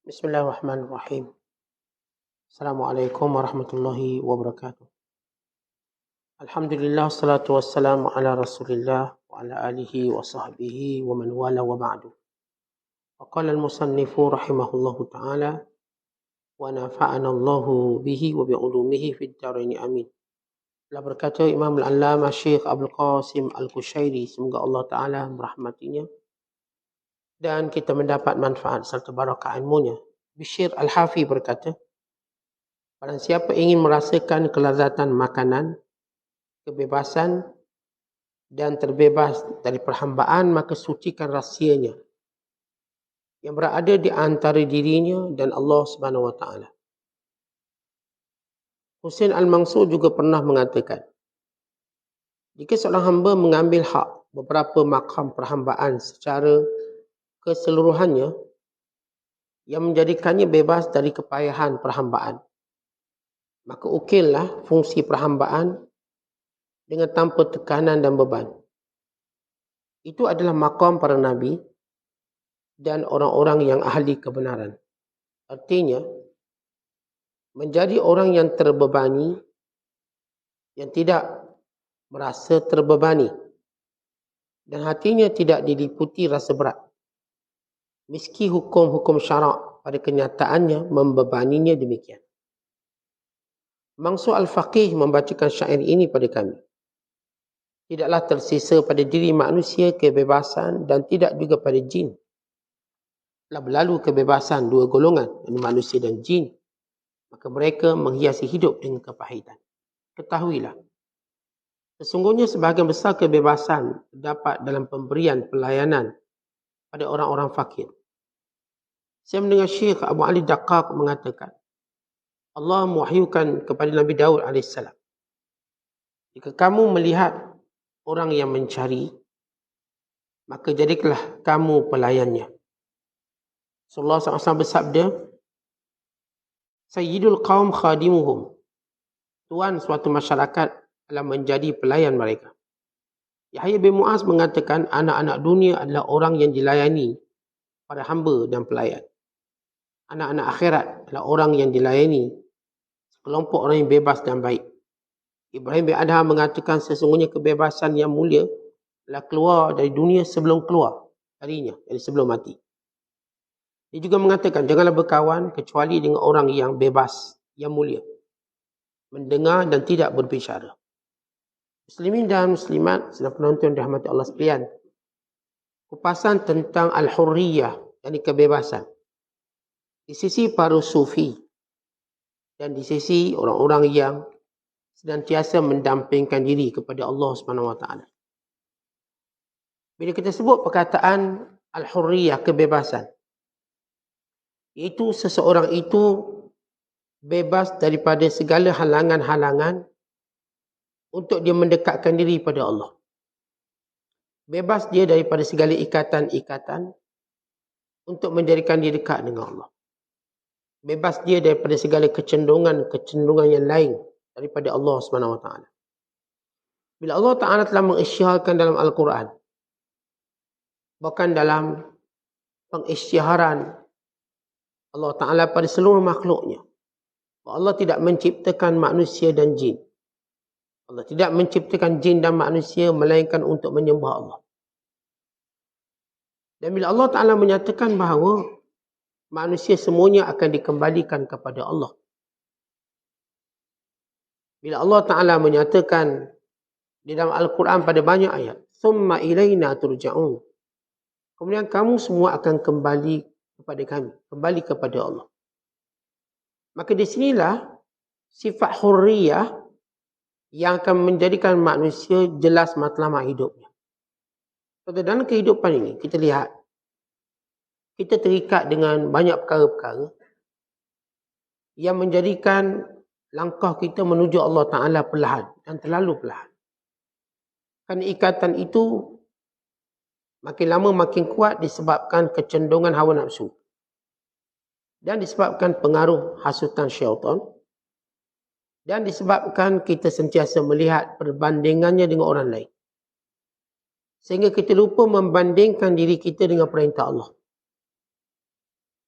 Bismillahirrahmanirrahim. Assalamualaikum warahmatullahi wabarakatuh. Alhamdulillah, salatu wassalamu ala rasulillah wa ala alihi wa sahbihi wa man wala wa ba'du. Wa qala al-musannifu rahimahullahu ta'ala wa nafa'ana Allahu bihi wa bi'ulumihi fid dharain amin. Telah berkata Imam Al-Allamah Syekh Abdul Qasim Al-Kushairi, semoga Allah Ta'ala merahmatinya dan kita mendapat manfaat serta barakah ilmunya. Bishr Al-Hafi berkata, barang siapa ingin merasakan kelazatan makanan, kebebasan dan terbebas dari perhambaan, maka sucikan rahsianya yang berada di antara dirinya dan Allah Subhanahu wa taala. Husain Al-Mansur juga pernah mengatakan, jika seorang hamba mengambil hak beberapa makam perhambaan secara keseluruhannya yang menjadikannya bebas dari kepayahan perhambaan, maka ukillah fungsi perhambaan dengan tanpa tekanan dan beban. Itu adalah makam para nabi dan orang-orang yang ahli kebenaran. Artinya, menjadi orang yang terbebani, yang tidak merasa terbebani dan hatinya tidak diliputi rasa berat, meski hukum-hukum syarak pada kenyataannya membebaninya demikian. Mansur Al-Faqih membacakan syair ini pada kami. Tidaklah tersisa pada diri manusia kebebasan dan tidak juga pada jin. Telah berlalu kebebasan dua golongan, manusia dan jin, maka mereka menghiasi hidup dengan kepahitan. Ketahuilah, sesungguhnya sebahagian besar kebebasan terdapat dalam pemberian pelayanan pada orang-orang fakir. Saya mendengar Syekh Abu Ali Daqqaq mengatakan, Allah mewahyukan kepada Nabi Daud AS, jika kamu melihat orang yang mencari, maka jadikanlah kamu pelayannya. Rasulullah SAW bersabda, Sayyidul Qawm khadimuhum, tuan suatu masyarakat adalah menjadi pelayan mereka. Yahya bin Mu'az mengatakan, anak-anak dunia adalah orang yang dilayani pada hamba dan pelayan. Anak-anak akhirat adalah orang yang dilayani kelompok orang yang bebas dan baik. Ibrahim bin Adham mengatakan sesungguhnya kebebasan yang mulia adalah keluar dari dunia sebelum keluar darinya, dari sebelum mati. Dia juga mengatakan janganlah berkawan kecuali dengan orang yang bebas, yang mulia, mendengar dan tidak berbicara. Muslimin dan muslimat, sedang penonton dirahmati Allah sekalian, kupasan tentang al-hurriyah, yakni kebebasan, di sisi para sufi dan di sisi orang-orang yang senantiasa mendampingkan diri kepada Allah Subhanahu wa taala. Bila kita sebut perkataan al-hurriyah, kebebasan, iaitu seseorang itu bebas daripada segala halangan-halangan untuk dia mendekatkan diri pada Allah. Bebas dia daripada segala ikatan-ikatan untuk menjadikan dia dekat dengan Allah. Bebas dia daripada segala kecenderungan yang lain daripada Allah Subhanahu wa taala. Bila Allah Taala telah mengisytiharkan dalam Al-Quran, bahkan dalam pengisytiharan Allah Taala pada seluruh makhluknya, Allah tidak menciptakan manusia dan jin. Allah tidak menciptakan jin dan manusia melainkan untuk menyembah Allah. Dan bila Allah Taala menyatakan bahawa manusia semuanya akan dikembalikan kepada Allah. Bila Allah Ta'ala menyatakan di dalam Al-Quran pada banyak ayat, Thumma ilayna turja'un, kemudian kamu semua akan kembali kepada kami, kembali kepada Allah. Maka di sinilah sifat hurriyah yang akan menjadikan manusia jelas matlamat hidupnya. Pada dalam kehidupan ini, kita lihat, kita terikat dengan banyak perkara-perkara yang menjadikan langkah kita menuju Allah Ta'ala perlahan dan terlalu perlahan. Kerana ikatan itu makin lama makin kuat disebabkan kecenderungan hawa nafsu dan disebabkan pengaruh hasutan syaitan dan disebabkan kita sentiasa melihat perbandingannya dengan orang lain. Sehingga kita lupa membandingkan diri kita dengan perintah Allah.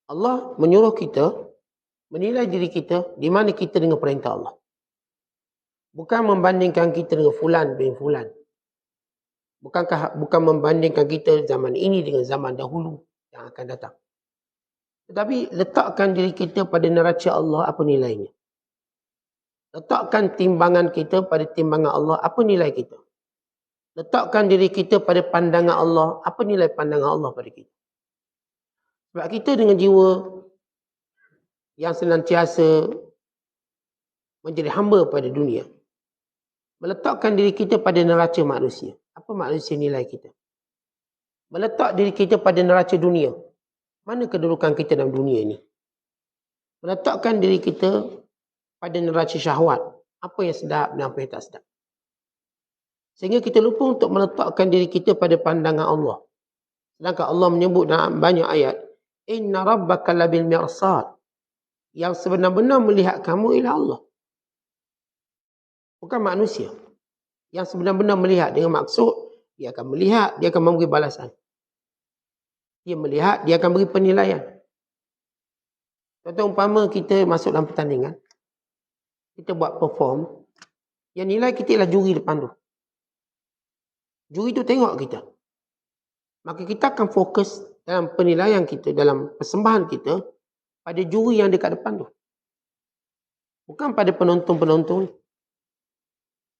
Allah menyuruh kita menilai diri kita di mana kita dengan perintah Allah. Bukan membandingkan kita dengan fulan bin fulan. Bukan membandingkan kita zaman ini dengan zaman dahulu yang akan datang. Tetapi letakkan diri kita pada neraca Allah, apa nilainya. Letakkan timbangan kita pada timbangan Allah, apa nilai kita. Letakkan diri kita pada pandangan Allah, apa nilai pandangan Allah pada kita. Sebab kita dengan jiwa yang senantiasa menjadi hamba pada dunia, meletakkan diri kita pada neraca manusia. Apa manusia nilai kita? Meletak diri kita pada neraca dunia. Mana kedudukan kita dalam dunia ini? Meletakkan diri kita pada neraca syahwat. Apa yang sedap dan apa yang tak sedap. Sehingga kita lupa untuk meletakkan diri kita pada pandangan Allah. Sedangkan Allah menyebut dalam banyak ayat, Inna rabbaka labil mirsad. Yang sebenar-benar melihat kamu ialah Allah. Bukan manusia. Yang sebenar-benar melihat dengan maksud, dia akan melihat, dia akan memberi balasan. Dia melihat, dia akan beri penilaian. Contoh umpama kita masuk dalam pertandingan, kita buat perform, yang nilai kita ialah juri depan tu. Juri tu tengok kita. Maka kita akan fokus dalam penilaian kita, dalam persembahan kita, pada juri yang dekat depan tu. Bukan pada penonton-penonton.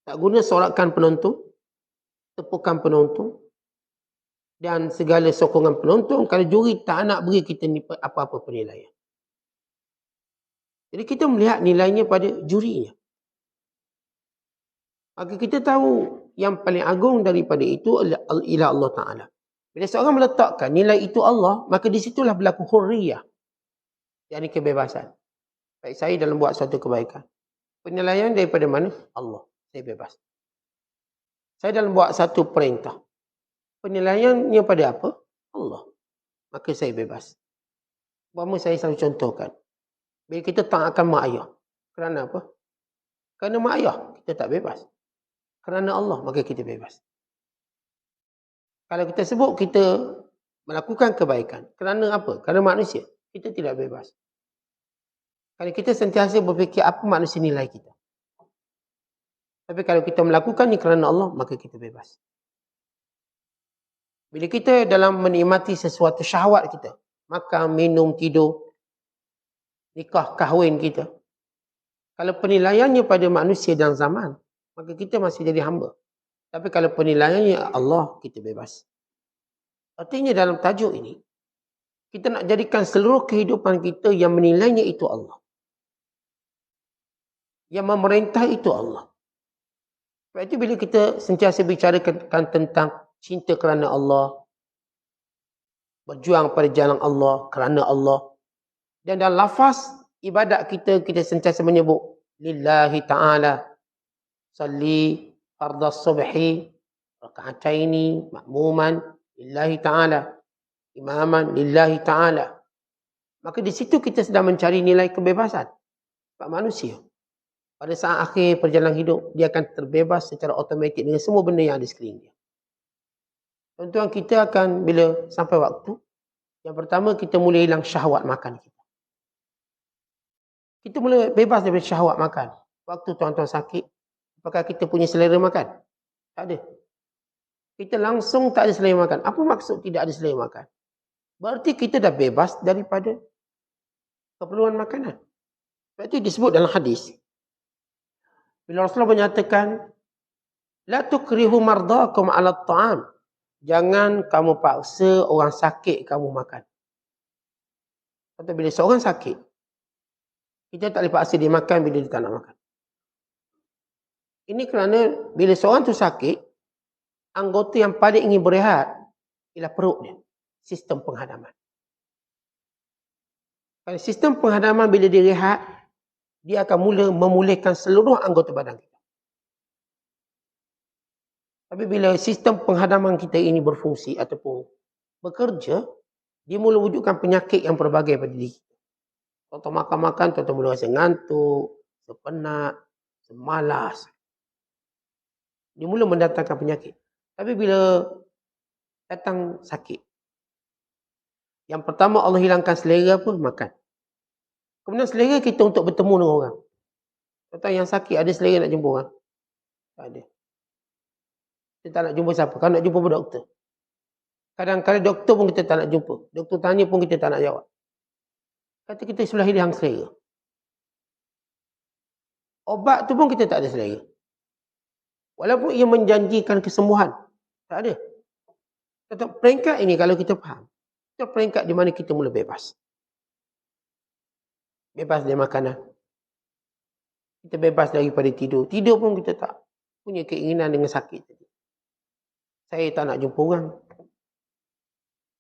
Tak guna sorakan penonton, tepukan penonton, dan segala sokongan penonton kalau juri tak nak beri kita apa-apa penilaian. Jadi kita melihat nilainya pada jurinya. Maka kita tahu yang paling agung daripada itu ialah Allah Ta'ala. Bila seorang meletakkan nilai itu Allah, maka di situlah berlaku hurriyah. Yang ini kebebasan. Baik saya dalam buat suatu kebaikan. Penilaian daripada mana? Allah. Saya bebas. Saya dalam buat satu perintah. Penilaiannya pada apa? Allah. Maka saya bebas. Umpama saya selalu contohkan. Bila kita taatkan mak ayah. Kerana apa? Kerana mak ayah, kita tak bebas. Kerana Allah, maka kita bebas. Kalau kita sebut kita melakukan kebaikan. Kerana apa? Kerana manusia. Kita tidak bebas. Kalau kita sentiasa berfikir apa manusia nilai kita. Tapi kalau kita melakukannya kerana Allah, maka kita bebas. Bila kita dalam menikmati sesuatu syahwat kita, makan, minum, tidur, nikah, kahwin kita. Kalau penilaiannya pada manusia dan zaman, maka kita masih jadi hamba. Tapi kalau penilaiannya Allah, kita bebas. Artinya dalam tajuk ini, kita nak jadikan seluruh kehidupan kita yang menilainya itu Allah. Yang memerintah itu Allah. Sebab itu bila kita sentiasa bicarakan tentang cinta kerana Allah, berjuang pada jalan Allah, kerana Allah. Dan dalam lafaz ibadat kita, kita sentiasa menyebut lillahi ta'ala, salli fardhu subhi, raka'ataini, makmuman, lillahi ta'ala, imaman, lillahi ta'ala. Maka di situ kita sedang mencari nilai kebebasan. Sebab manusia, pada saat akhir perjalanan hidup, dia akan terbebas secara automatik dengan semua benda yang ada sekeliling dia. Tuan-tuan, kita akan bila sampai waktu, yang pertama kita mula hilang syahwat makan kita. Kita mula bebas daripada syahwat makan. Waktu tuan-tuan sakit, apakah kita punya selera makan? Tak ada. Kita langsung tak ada selera makan. Apa maksud tidak ada selera makan? Berarti kita dah bebas daripada keperluan makanan. Sebab itu disebut dalam hadis. Bila Rasulullah menyatakan, la tukrihu mardakum ala ta'am. Jangan kamu paksa orang sakit kamu makan. Atau bila seorang sakit, kita tak boleh paksa dia makan bila dia tak nak makan. Ini kerana bila seorang tu sakit, anggota yang paling ingin berehat ialah perut dia. Sistem penghadaman. Kalau sistem penghadaman bila dia rehat, dia akan mula memulihkan seluruh anggota badan kita. Tapi bila sistem penghadaman kita ini berfungsi ataupun bekerja, dia mula wujudkan penyakit yang berbagai pada diri kita. Contoh makan-makan, tuan-tuan mula rasa ngantuk, sepenat, semalas. Dia mula mendatangkan penyakit. Tapi bila datang sakit, Yang pertama Allah hilangkan selera apa? Makan. Kemudian selera kita untuk bertemu dengan orang. Contoh yang sakit ada selera nak jumpa orang? Tak ada. Kita tak nak jumpa siapa? Kalau nak jumpa pun doktor. Kadang-kadang doktor pun kita tak nak jumpa. Doktor tanya pun kita tak nak jawab. Kata kita sebelah hilang selera. Obat tu pun kita tak ada selera. Walaupun ia menjanjikan kesembuhan. Tak ada. Tetap peringkat ini kalau kita faham. Kita peringkat di mana kita mula bebas. Bebas dari makanan. Kita bebas daripada tidur. Tidur pun kita tak punya keinginan dengan sakit. Saya tak nak jumpa orang.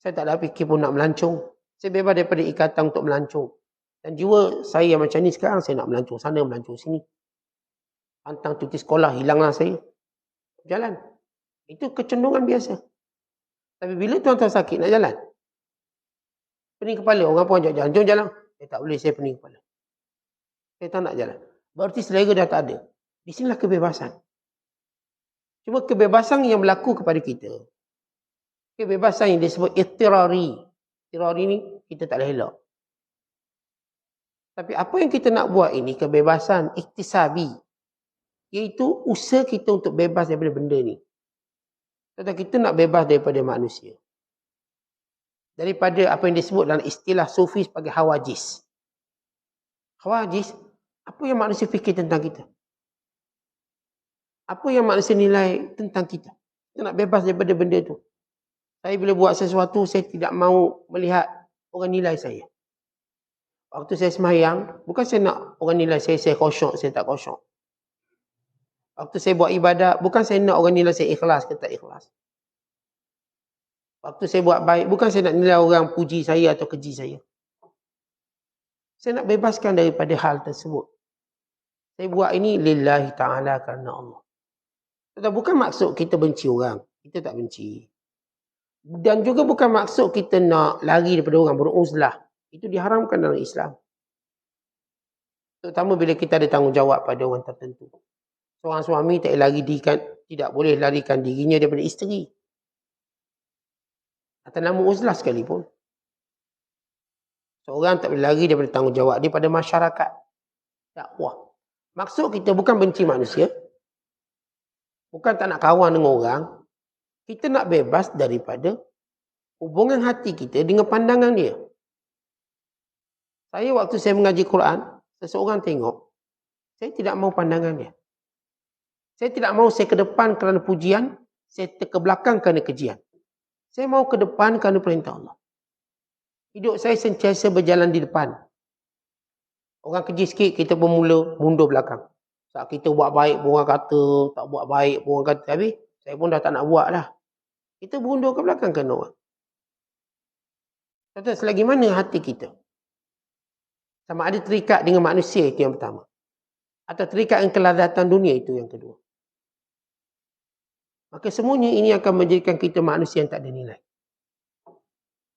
Saya tak ada fikir pun nak melancong. Saya bebas daripada ikatan untuk melancong. Dan jiwa saya macam ni sekarang, saya nak melancong sana, melancong sini. Pantang cuti sekolah, hilanglah saya. Jalan. Itu kecenderungan biasa. Tapi bila tuan-tuan sakit, nak jalan. Pening kepala, orang pun ajak jalan. Jom jalan. Tak boleh, saya pening kepala. Saya tak nak jalan. Berarti selera dah tak ada. Di sinilah kebebasan. Cuma kebebasan yang berlaku kepada kita. Kebebasan yang disebut ittirari. Ittirari ni kita tak boleh elak. Tapi apa yang kita nak buat ini, kebebasan iktisabi. Iaitu usaha kita untuk bebas daripada benda ni. Tetapi kita nak bebas daripada manusia. Daripada apa yang disebut dalam istilah sufi sebagai hawajis. Hawajis, apa yang manusia fikir tentang kita? Apa yang manusia nilai tentang kita? Kita nak bebas daripada benda tu. Saya bila buat sesuatu, saya tidak mahu melihat orang nilai saya. Waktu saya sembahyang, bukan saya nak orang nilai saya khusyuk, saya tak khusyuk. Waktu saya buat ibadat, bukan saya nak orang nilai saya ikhlas ke tak ikhlas. Waktu saya buat baik, bukan saya nak nilai orang puji saya atau keji saya. Saya nak bebaskan daripada hal tersebut. Saya buat ini lillahi ta'ala kerana Allah. Tetapi bukan maksud kita benci orang. Kita tak benci. Dan juga bukan maksud kita nak lari daripada orang, beruzlah. Itu diharamkan dalam Islam. Terutama bila kita ada tanggungjawab pada orang tertentu. Seorang suami tidak boleh larikan dirinya daripada isteri. Atas nama uzlah sekalipun. Seorang tak boleh lari daripada tanggungjawab dia pada masyarakat. Dakwah. Maksud kita bukan benci manusia. Bukan tak nak kawan dengan orang. Kita nak bebas daripada hubungan hati kita dengan pandangan dia. Saya waktu saya mengaji Quran, seseorang tengok, saya tidak mahu pandangan dia. Saya tidak mahu saya ke depan kerana pujian, saya ke belakang kerana kejian. Saya mahu ke depan kerana perintah Allah. Hidup saya sentiasa berjalan di depan. Orang keji sikit, kita bermula mundur belakang. Saat kita buat baik pun orang kata, tak buat baik pun orang kata. Habis, saya pun dah tak nak buat dah. Kita berundur ke belakang kerana orang. Kata, selagi mana hati kita? Sama ada terikat dengan manusia, itu yang pertama. Atau terikat dengan kelazatan dunia, itu yang kedua. Maka semuanya ini akan menjadikan kita manusia yang tak ada nilai.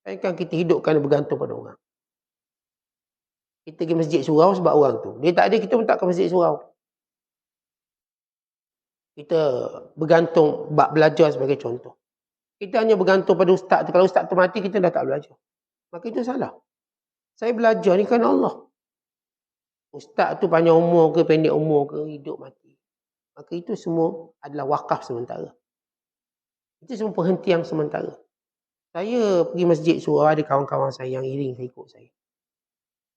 Kan kita hidup kerana bergantung pada orang. Kita pergi masjid surau sebab orang tu. Dia tak ada, kita pun tak ke masjid surau. Kita bergantung bab belajar sebagai contoh. Kita hanya bergantung pada ustaz tu. Kalau ustaz tu mati, kita dah tak belajar. Maka itu salah. Saya belajar ni kerana Allah. Ustaz tu panjang umur ke, pendek umur ke, hidup mati. Maka itu semua adalah wakaf sementara. Itu semua perhentian sementara. Saya pergi masjid surau, ada kawan-kawan saya yang iring saya ikut saya.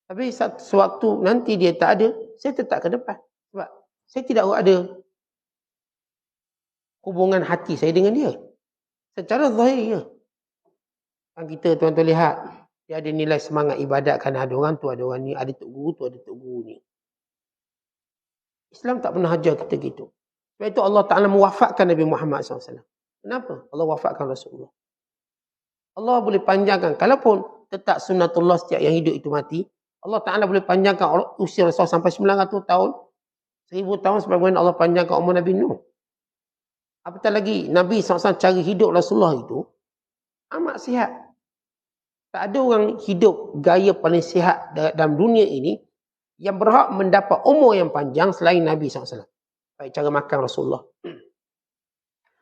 Tapi sewaktu nanti dia tak ada, saya tetap ke depan. Sebab saya tidak ada hubungan hati saya dengan dia. Secara zahir ya. Kan kita tuan-tuan lihat, dia ada nilai semangat ibadat kerana ada orang tu, ada orang ni, ada tok guru tu, ada tok guru ni. Islam tak pernah ajar kita gitu. Sebab itu Allah Ta'ala mewafatkan Nabi Muhammad SAW. Kenapa? Allah wafatkan Rasulullah. Allah boleh panjangkan, kalaupun tetap sunnatullah setiap yang hidup itu mati, Allah Ta'ala boleh panjangkan usia Rasul sampai 900 tahun, 1000 tahun sebagaimana Allah panjangkan umur Nabi Nuh. Apatah lagi, Nabi SAW cara hidup Rasulullah itu amat sihat. Tak ada orang hidup gaya paling sihat dalam dunia ini yang berhak mendapat umur yang panjang selain Nabi SAW. Baik cara makan Rasulullah.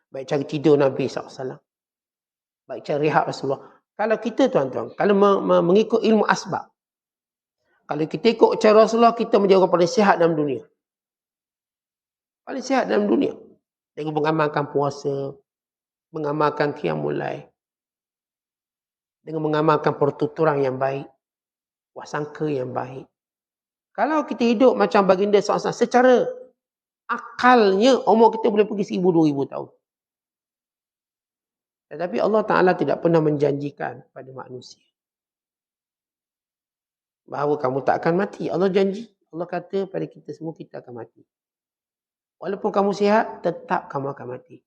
Baik cara tidur Nabi SAW. Baik cara rehat Rasulullah. Kalau kita tuan-tuan, kalau mengikut ilmu asbab, kalau kita ikut cara Rasulullah, kita menjadi orang paling sihat dalam dunia. Paling sihat dalam dunia. Dengan mengamalkan puasa, mengamalkan qiyamul lail, dengan mengamalkan pertuturan yang baik, wasangka yang baik. Kalau kita hidup macam baginda SAW, secara akalnya umur kita boleh pergi 1000-2000 tahun. Tetapi Allah Ta'ala tidak pernah menjanjikan pada manusia bahawa kamu tak akan mati. Allah janji. Allah kata pada kita semua kita akan mati. Walaupun kamu sihat, tetap kamu akan mati.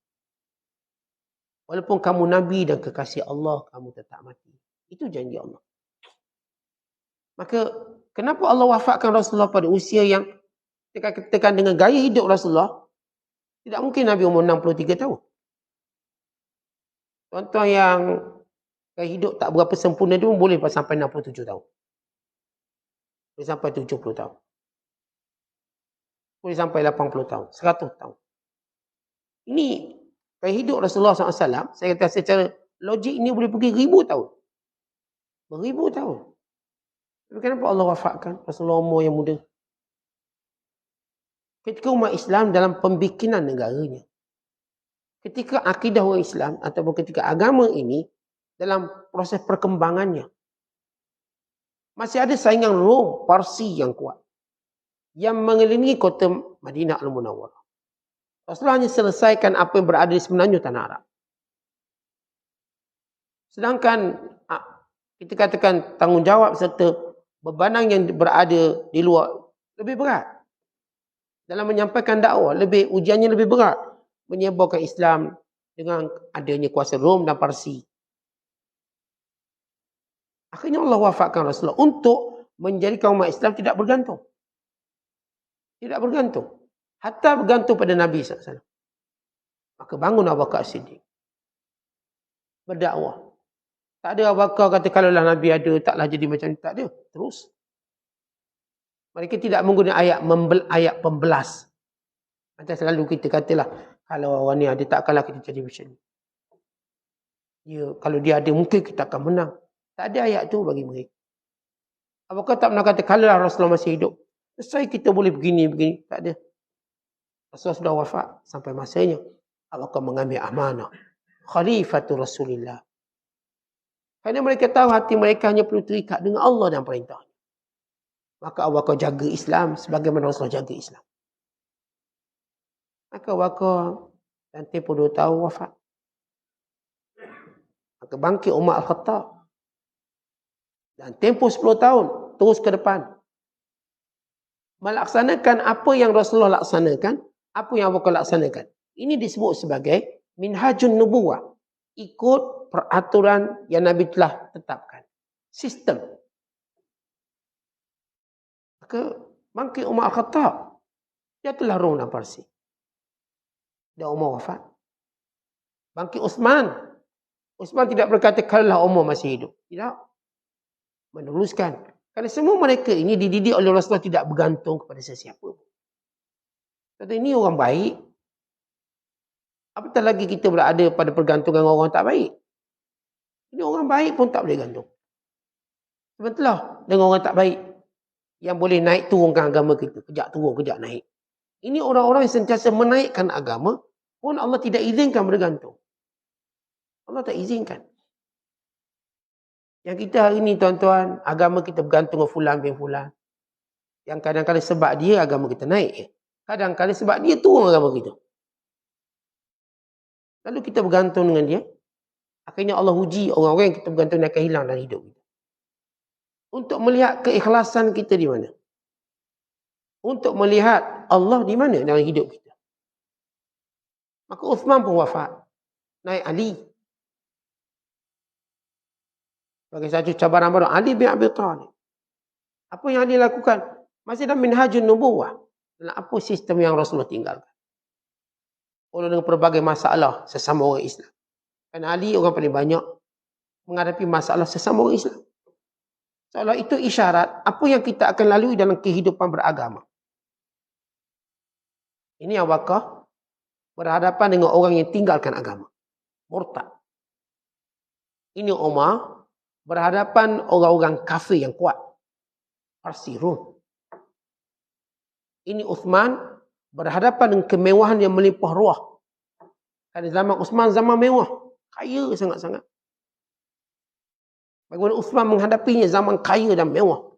Walaupun kamu Nabi dan kekasih Allah, kamu tetap mati. Itu janji Allah. Maka, kenapa Allah wafatkan Rasulullah pada usia yang tekan dengan gaya hidup Rasulullah? Tidak mungkin Nabi umur 63 tahun. Tuan-tuan yang gaya hidup tak berapa sempurna tu boleh sampai 67 tahun. Boleh sampai 70 tahun. Boleh sampai 80 tahun. 100 tahun. Ini gaya hidup Rasulullah SAW, saya kata secara logik ini boleh pergi 1000 tahun. Beribu tahun. Tapi kenapa Allah wafatkan Rasulullah umur yang muda? Ketika umat Islam dalam pembikinan negaranya, ketika akidah orang Islam ataupun ketika agama ini dalam proses perkembangannya, masih ada saingan Rom, Parsi yang kuat yang mengelilingi kota Madinah Al-Munawwarah. Rasulullah hanya selesaikan apa yang berada di semenanjung tanah Arab. Sedangkan kita katakan tanggungjawab serta bebanang yang berada di luar lebih berat. Dalam menyampaikan dakwah, ujiannya lebih berat. Menyebarkan Islam dengan adanya kuasa Rom dan Parsi. Akhirnya Allah wafatkan Rasulullah untuk menjadikan umat Islam tidak bergantung. Tidak bergantung. Hatta bergantung pada Nabi SAW. Maka bangun Abu Bakar Siddiq. Berdakwah. Tak ada Abu Bakar kata kalaulah Nabi ada, taklah jadi macam ni. Tak ada. Terus. Mereka tidak menggunakan ayat pembelas. Macam selalu kita katalah, kalau orang ni ada, takkanlah kita jadi macam ni. Kalau dia ada, mungkin kita akan menang. Tak ada ayat tu bagi mereka. Abu Bakar tak pernah kata, kalaulah Rasulullah masih hidup, selesai kita boleh begini. Tak ada. Rasulullah sudah wafat sampai masanya. Abu Bakar mengambil amanah. Khalifatul Rasulullah. Kerana mereka tahu hati mereka hanya perlu terikat dengan Allah dan perintah. Maka Abu Bakar jaga Islam sebagaimana Rasulullah jaga Islam. Maka Abu Bakar dan tempoh 2 tahun wafat. Maka bangkit Umar Al-Khattab. Dan tempoh 10 tahun terus ke depan. Melaksanakan apa yang Rasulullah laksanakan, apa yang Abu Bakar laksanakan. Ini disebut sebagai minhajun nubuwah. Ikut peraturan yang Nabi telah tetapkan. Sistem. Maka bangkit Umar Al-Khattab. Dia telah Rom dan Parsi. Dan Umar wafat. Bangkit Uthman. Uthman tidak berkata kalaulah Umar masih hidup. Tidak. Meneruskan. Kerana semua mereka ini dididik oleh Rasulullah tidak bergantung kepada sesiapa. Kata ini orang baik. Apatah lagi kita berada pada pergantungan orang tak baik. Ini orang baik pun tak boleh gantung. Sebetullah dengan orang tak baik. Yang boleh naik turunkan agama kita. Kejap turun, kejap naik. Ini orang-orang yang sentiasa menaikkan agama. Pun Allah tidak izinkan bergantung. Allah tak izinkan. Yang kita hari ini tuan-tuan, agama kita bergantung dengan fulan bin fulan. Yang kadang-kadang sebab dia agama kita naik. Kadang-kadang sebab dia turun agama kita. Lalu kita bergantung dengan dia. Akhirnya Allah uji orang-orang yang kita bergantung dan akan hilang dalam hidup kita. Untuk melihat keikhlasan kita di mana. Untuk melihat Allah di mana dalam hidup kita. Maka Uthman pun wafat. Naik Ali. Bagi satu cabaran baru. Ali bin Abi Thalib. Apa yang Ali lakukan? Masih dalam minhajun nubuwah. Dalam apa sistem yang Rasulullah tinggalkan. Oleh dengan pelbagai masalah sesama orang Islam. Kerana Ali orang paling banyak menghadapi masalah sesama orang Islam. Seolah itu isyarat apa yang kita akan lalui dalam kehidupan beragama. Ini Abu Bakar berhadapan dengan orang yang tinggalkan agama. Murtad. Ini Umar berhadapan orang-orang kafir yang kuat. Parsi, Rom. Ini Uthman berhadapan dengan kemewahan yang melimpah ruah. Pada zaman Uthman, zaman mewah. Kaya sangat-sangat. Bagaimana Uthman menghadapinya, zaman kaya dan mewah.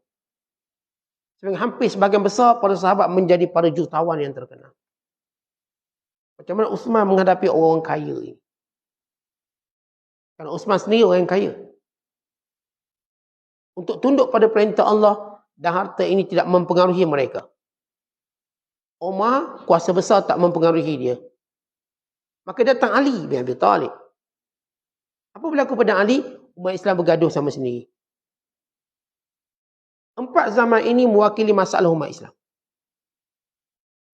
Sehingga hampir sebagian besar para sahabat menjadi para jutawan yang terkenal. Macam mana Uthman menghadapi orang kaya ini? Kerana Uthman sendiri orang kaya. Untuk tunduk pada perintah Allah dan harta ini tidak mempengaruhi mereka. Umar, kuasa besar tak mempengaruhi dia. Maka datang Ali bin Abi Talib. Apa berlaku pada Ali? Umat Islam bergaduh sama sendiri. 4 zaman ini mewakili masalah umat Islam.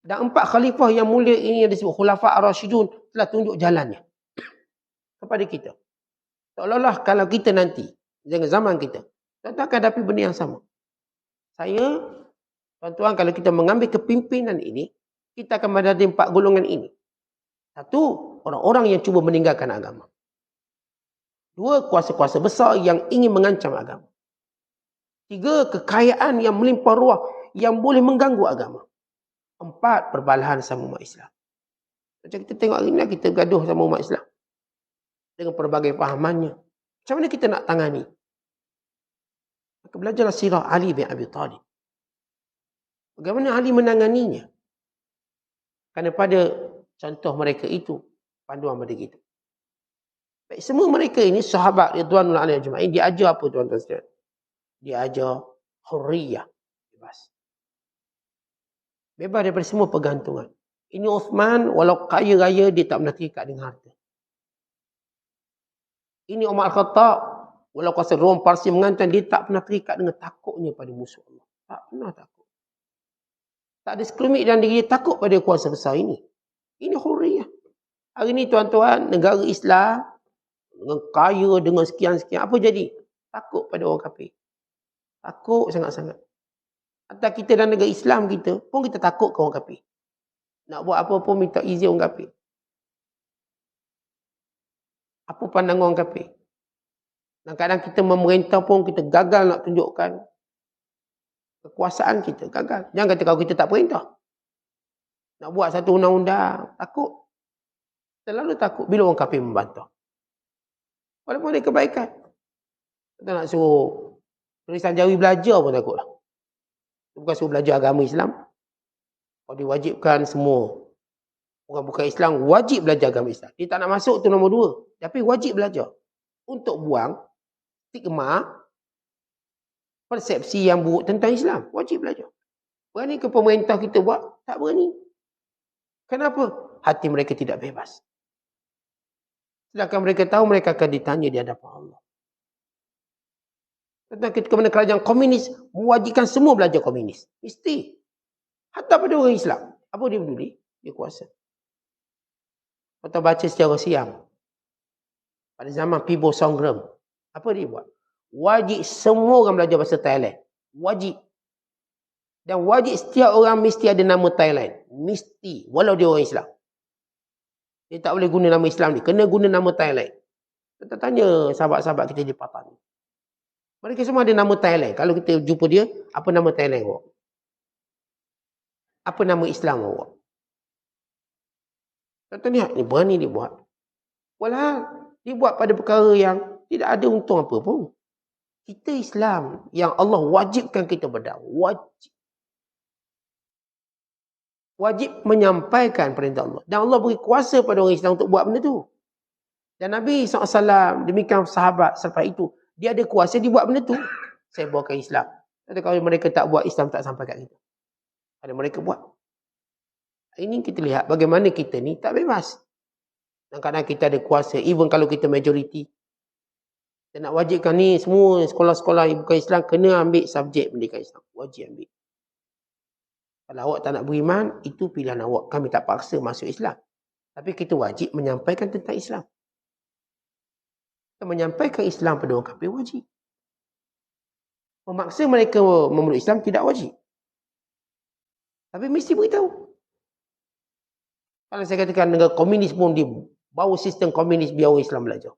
Dan 4 khalifah yang mulia ini yang disebut Khulafa Ar-Rasyidun telah tunjuk jalannya kepada kita. Seolah-olah kalau kita nanti, dengan zaman kita, tuan-tuan akan hadapi benda yang sama. Tuan-tuan, kalau kita mengambil kepimpinan ini, kita akan menghadapi 4 golongan ini. 1, orang-orang yang cuba meninggalkan agama. 2, kuasa-kuasa besar yang ingin mengancam agama. 3, kekayaan yang melimpah ruah yang boleh mengganggu agama. 4, perbalahan sama umat Islam. Macam kita tengok hari ini, kita gaduh sama umat Islam. Dengan pelbagai fahamannya. Macam mana kita nak tangani? Maka belajarlah sirah Ali bin Abi Talib. Bagaimana Ali menanganinya? Kerana pada contoh mereka itu, panduan pada kita. Baik, semua mereka ini, sahabat Ridwanul alaihim ajma'in, dia ajar apa tuan-tuan sekalian? Dia ajar hurriyah. Bebas. Bebas daripada semua pergantungan. Ini Uthman, walau kaya raya, dia tak pernah terikat dengan harta. Ini Umar Al-Khattab, walau kuasa Rom Parsi mengancam, dia tak pernah terikat dengan takutnya pada musuh Allah. Tak pernah takut. Tak ada sekelumit dalam diri dia takut pada kuasa besar ini. Ini hurriyah. Hari ini tuan-tuan, negara Islam, dengan kaya, dengan sekian-sekian, apa jadi? Takut pada orang kafir. Takut sangat-sangat. Atau kita dalam negara Islam kita, pun kita takut ke orang kafir. Nak buat apa pun minta izin orang kafir. Apa pandangan orang kafir? Kadang-kadang kita memerintah pun kita gagal nak tunjukkan kekuasaan kita. Gagal. Jangan kata kalau kita tak perintah. Nak buat satu undang-undang. Takut. Terlalu takut bila orang kafir membantah. Walaupun ada kebaikan. Kita nak suruh tulisan jawi belajar pun takutlah. Bukan suruh belajar agama Islam. Kalau diwajibkan semua orang bukan Islam wajib belajar agama Islam. Dia tak nak masuk tu nombor 2. Tapi wajib belajar. Untuk buang stigma persepsi yang buruk tentang Islam. Wajib belajar. Berani ke pemerintah kita buat? Tak berani. Kenapa? Hati mereka tidak bebas. Sedangkan mereka tahu mereka akan ditanya di hadapan Allah. Tentang ketika mana kerajaan komunis mewajibkan semua belajar komunis. Mesti. Hatta pada orang Islam. Apa dia peduli? Dia kuasa. Atau baca secara siang. Pada zaman Pibo Songgram. Apa dia buat? Wajib semua orang belajar bahasa Thailand. Wajib. Dan wajib setiap orang mesti ada nama Thailand. Mesti. Walau dia orang Islam. Dia tak boleh guna nama Islam ni. Kena guna nama Thailand. Kita tanya sahabat-sahabat kita di Patan. Mereka semua ada nama Thailand. Kalau kita jumpa dia, apa nama Thailand awak? Apa nama Islam awak? Kita lihat, ni berani dia buat. Walhal, dia buat pada perkara yang tidak ada untung apa pun. Kita Islam yang Allah wajibkan kita berdakwah. Wajib. Wajib menyampaikan perintah Allah. Dan Allah beri kuasa pada orang Islam untuk buat benda tu. Dan Nabi SAW, demikian sahabat selepas itu, dia ada kuasa, dia buat benda tu. Saya bawakan Islam. Tapi kalau mereka tak buat, Islam tak sampai kat kita. Ada mereka buat. Ini kita lihat bagaimana kita ni tak bebas. Kadang-kadang kita ada kuasa, even kalau kita majoriti. Kita nak wajibkan ni semua sekolah-sekolah yang bukan Islam kena ambil subjek pendidikan Islam. Wajib ambil. Kalau awak tak nak beriman, itu pilihan awak. Kami tak paksa masuk Islam. Tapi kita wajib menyampaikan tentang Islam. Kita menyampaikan Islam pada orang kafir wajib. Memaksa mereka memeluk Islam tidak wajib. Tapi mesti beritahu. Kalau saya katakan negara komunis pun dia bawa sistem komunis biar orang Islam belajar.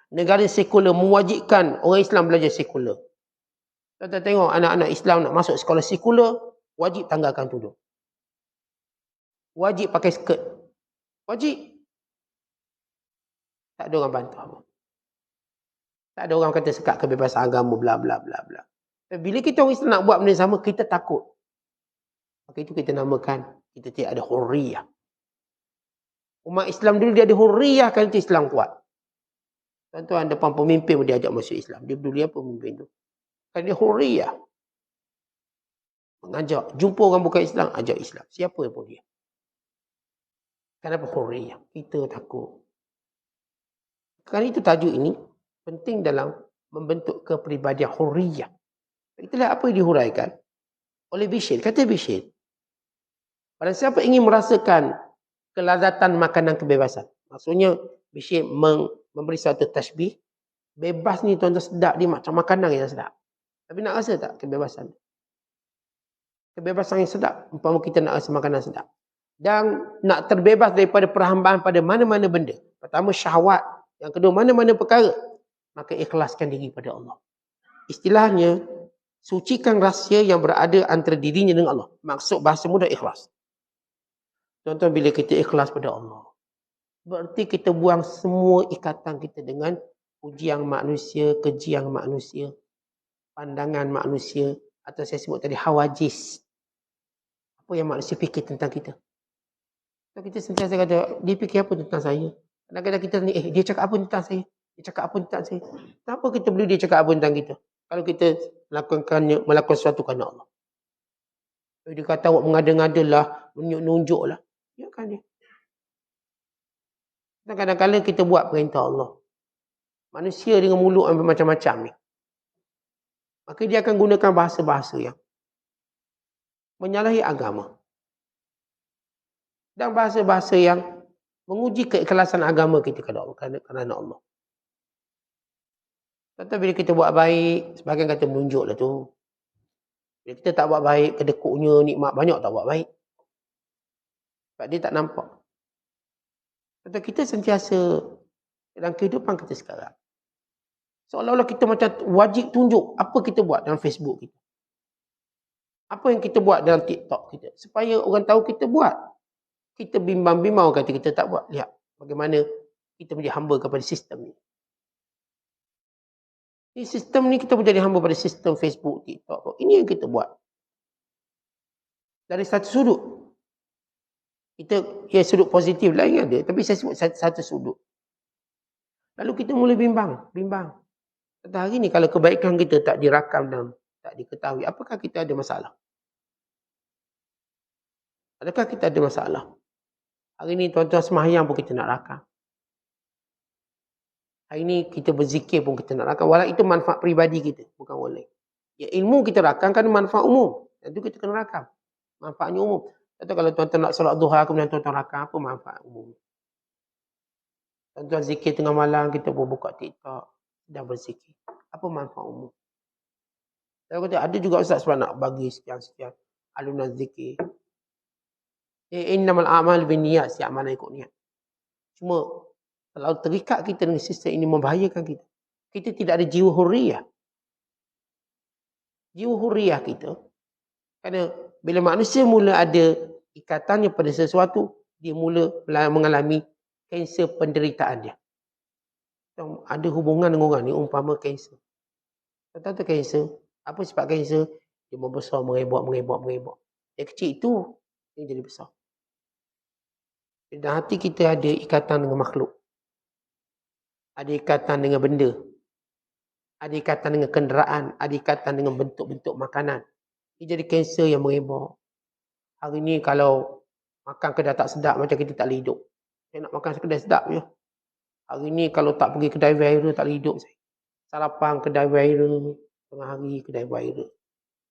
Negara sekular mewajibkan orang Islam belajar sekular. Tuan-tuan tengok anak-anak Islam nak masuk sekolah sekular, wajib tanggalkan tudung. Wajib pakai skirt. Wajib. Tak ada orang bantah pun. Tak ada orang kata sekat kebebasan agama, bla bla bla bla. Bila kita orang Islam nak buat benda sama, kita takut. Maka itu kita namakan, kita tidak ada hurriyah. Umat Islam dulu dia ada hurriyah, kan itu Islam kuat. Tuan-tuan depan pemimpin pun dia ajak masuk Islam. Dia peduli apa pemimpin tu? Kan dia hurriyah. Mengajak, jumpa orang bukan Islam, ajak Islam. Siapa pun dia. Kenapa hurriyah? Kita takut. Kerana itu tajuk ini penting dalam membentuk kepribadian hurriyah. Kita lihat apa yang dihuraikan oleh Bishir. Kata Bishir, barang siapa ingin merasakan kelazatan makanan kebebasan. Maksudnya Bishir memberi satu tashbih. Bebas ni tuan-tuan sedap dia macam makanan yang sedap. Tapi nak rasa tak kebebasan? Kebebasan yang sedap. Umpama kita nak rasa makanan sedap. Dan nak terbebas daripada perhambaan pada mana-mana benda. Pertama syahwat. Yang kedua mana-mana perkara. Maka ikhlaskan diri pada Allah. Istilahnya, sucikan rahsia yang berada antara dirinya dengan Allah. Maksud bahasa mudah ikhlas. Tuan-tuan, bila kita ikhlas pada Allah, berarti kita buang semua ikatan kita dengan pujian manusia, kejian manusia, pandangan manusia, atau saya sebut tadi hawajis. Apa yang manusia fikir tentang kita. So, kita sentiasa kata, dia fikir apa tentang saya? Kadang-kadang kita ni, dia cakap apa tentang saya? Dia cakap apa tentang saya? Kenapa kita perlu dia cakap apa tentang kita? Kalau kita melakukan sesuatu kerana Allah. Kalau dia kata awak mengada-ngada lah, menunjuk-nunjuk lah. Ya kan dia. Dan kadang-kadang kita buat perintah Allah. Manusia dengan mulut yang macam-macam ni. Maka dia akan gunakan bahasa-bahasa yang menyalahi agama. Dan bahasa-bahasa yang menguji keikhlasan agama kita kerana Allah. Contoh bila kita buat baik, sebagian kata menunjuk lah tu. Bila kita tak buat baik, kedekutnya, nikmat banyak tak buat baik. Sebab dia tak nampak. Contoh kita sentiasa dalam kehidupan kita sekarang. Seolah-olah kita macam wajib tunjuk apa kita buat dalam Facebook kita. Apa yang kita buat dalam TikTok kita. Supaya orang tahu kita buat. Kita bimbang-bimbang kata kita tak buat. Lihat bagaimana kita menjadi hamba kepada sistem ni. Ini sistem ni kita menjadi hamba pada sistem Facebook, TikTok. Ini yang kita buat. Dari satu sudut. Kita, ya sudut positif lain ada. Tapi saya sebut satu sudut. Lalu kita mula bimbang. Kata hari ni kalau kebaikan kita tak dirakam dan tak diketahui, apakah kita ada masalah? Adakah kita ada masalah? Hari ni tuan-tuan sembahyang pun kita nak rakam. Hari ni kita berzikir pun kita nak rakam. Walau itu manfaat peribadi kita, bukan orang lain. Ya, ilmu kita rakam kan manfaat umum. Dan itu kita kena rakam. Manfaatnya umum. Atau kalau tuan-tuan nak solat duha, kemudian tuan-tuan rakam, apa manfaat umum? Tuan-tuan zikir tengah malam, kita pun buka TikTok dan berzikir. Apa manfaat umum? Saya kata, ada juga ustaz sebab nak bagi sekian-sekian alunan zikir. Innamal a'mal binniyat, setiap amalan ikut niat. Cuma kalau terikat kita dengan sistem ini membahayakan kita. Kita tidak ada jiwa hurriyah. Jiwa hurriyah kita. Kerana bila manusia mula ada ikatannya pada sesuatu, dia mula mengalami kanser penderitaan dia. Ada hubungan dengan orang ni, umpama kanser. Tahu kanser? Apa sebab kanser? Dia membesar, mengebak. Yang kecil itu, dia jadi besar. Dan hati kita ada ikatan dengan makhluk. Ada ikatan dengan benda. Ada ikatan dengan kenderaan. Ada ikatan dengan bentuk-bentuk makanan. Dia jadi kanser yang mengebak. Hari ni kalau makan kedai tak sedap, macam kita tak boleh hidup. Saya nak makan kedai sedap je. Hari ni kalau tak pergi kedai viral, tak boleh hidup saya. Sarapan kedai viral, tengah hari kedai viral.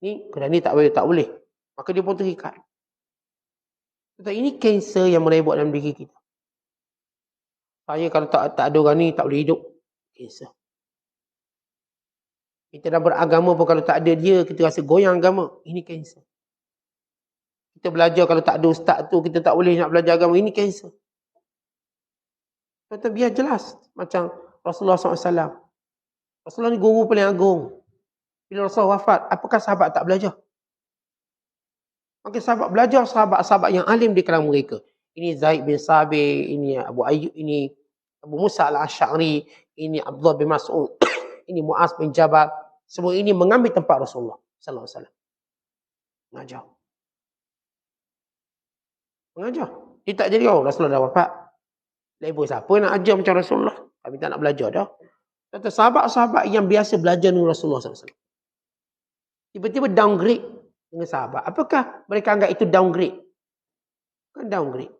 Ni kedai ni tak boleh. Maka dia pun terikat. Ini kanser yang merebak dalam diri kita. Saya kalau tak ada orang ni, tak boleh hidup. Kanser. Kita dah beragama pun kalau tak ada dia, kita rasa goyang agama. Ini kanser. Kita belajar kalau tak ada ustaz tu, kita tak boleh nak belajar agama. Ini kanser. Kata biar jelas. Macam Rasulullah SAW. Rasulullah ni guru paling agung. Bila Rasulullah wafat, apakah sahabat tak belajar? Maka sahabat belajar, sahabat-sahabat yang alim di kalangan mereka. Ini Zaid bin Sabit, ini Abu Ayyub, ini Abu Musa al-Asy'ari, ini Abdullah bin Mas'ud, ini Muaz bin Jabal. Semua ini mengambil tempat Rasulullah sallallahu alaihi wasallam. Mengajar. Dia tak jadi, Rasulullah dah wafat. Level siapa nak ajar macam Rasulullah? Kami tak nak belajar dah. Kata sahabat-sahabat yang biasa belajar dengan Rasulullah sallallahu alaihi wasallam. Tiba-tiba downgrade dengan sahabat. Apakah mereka anggap itu downgrade? Bukan downgrade.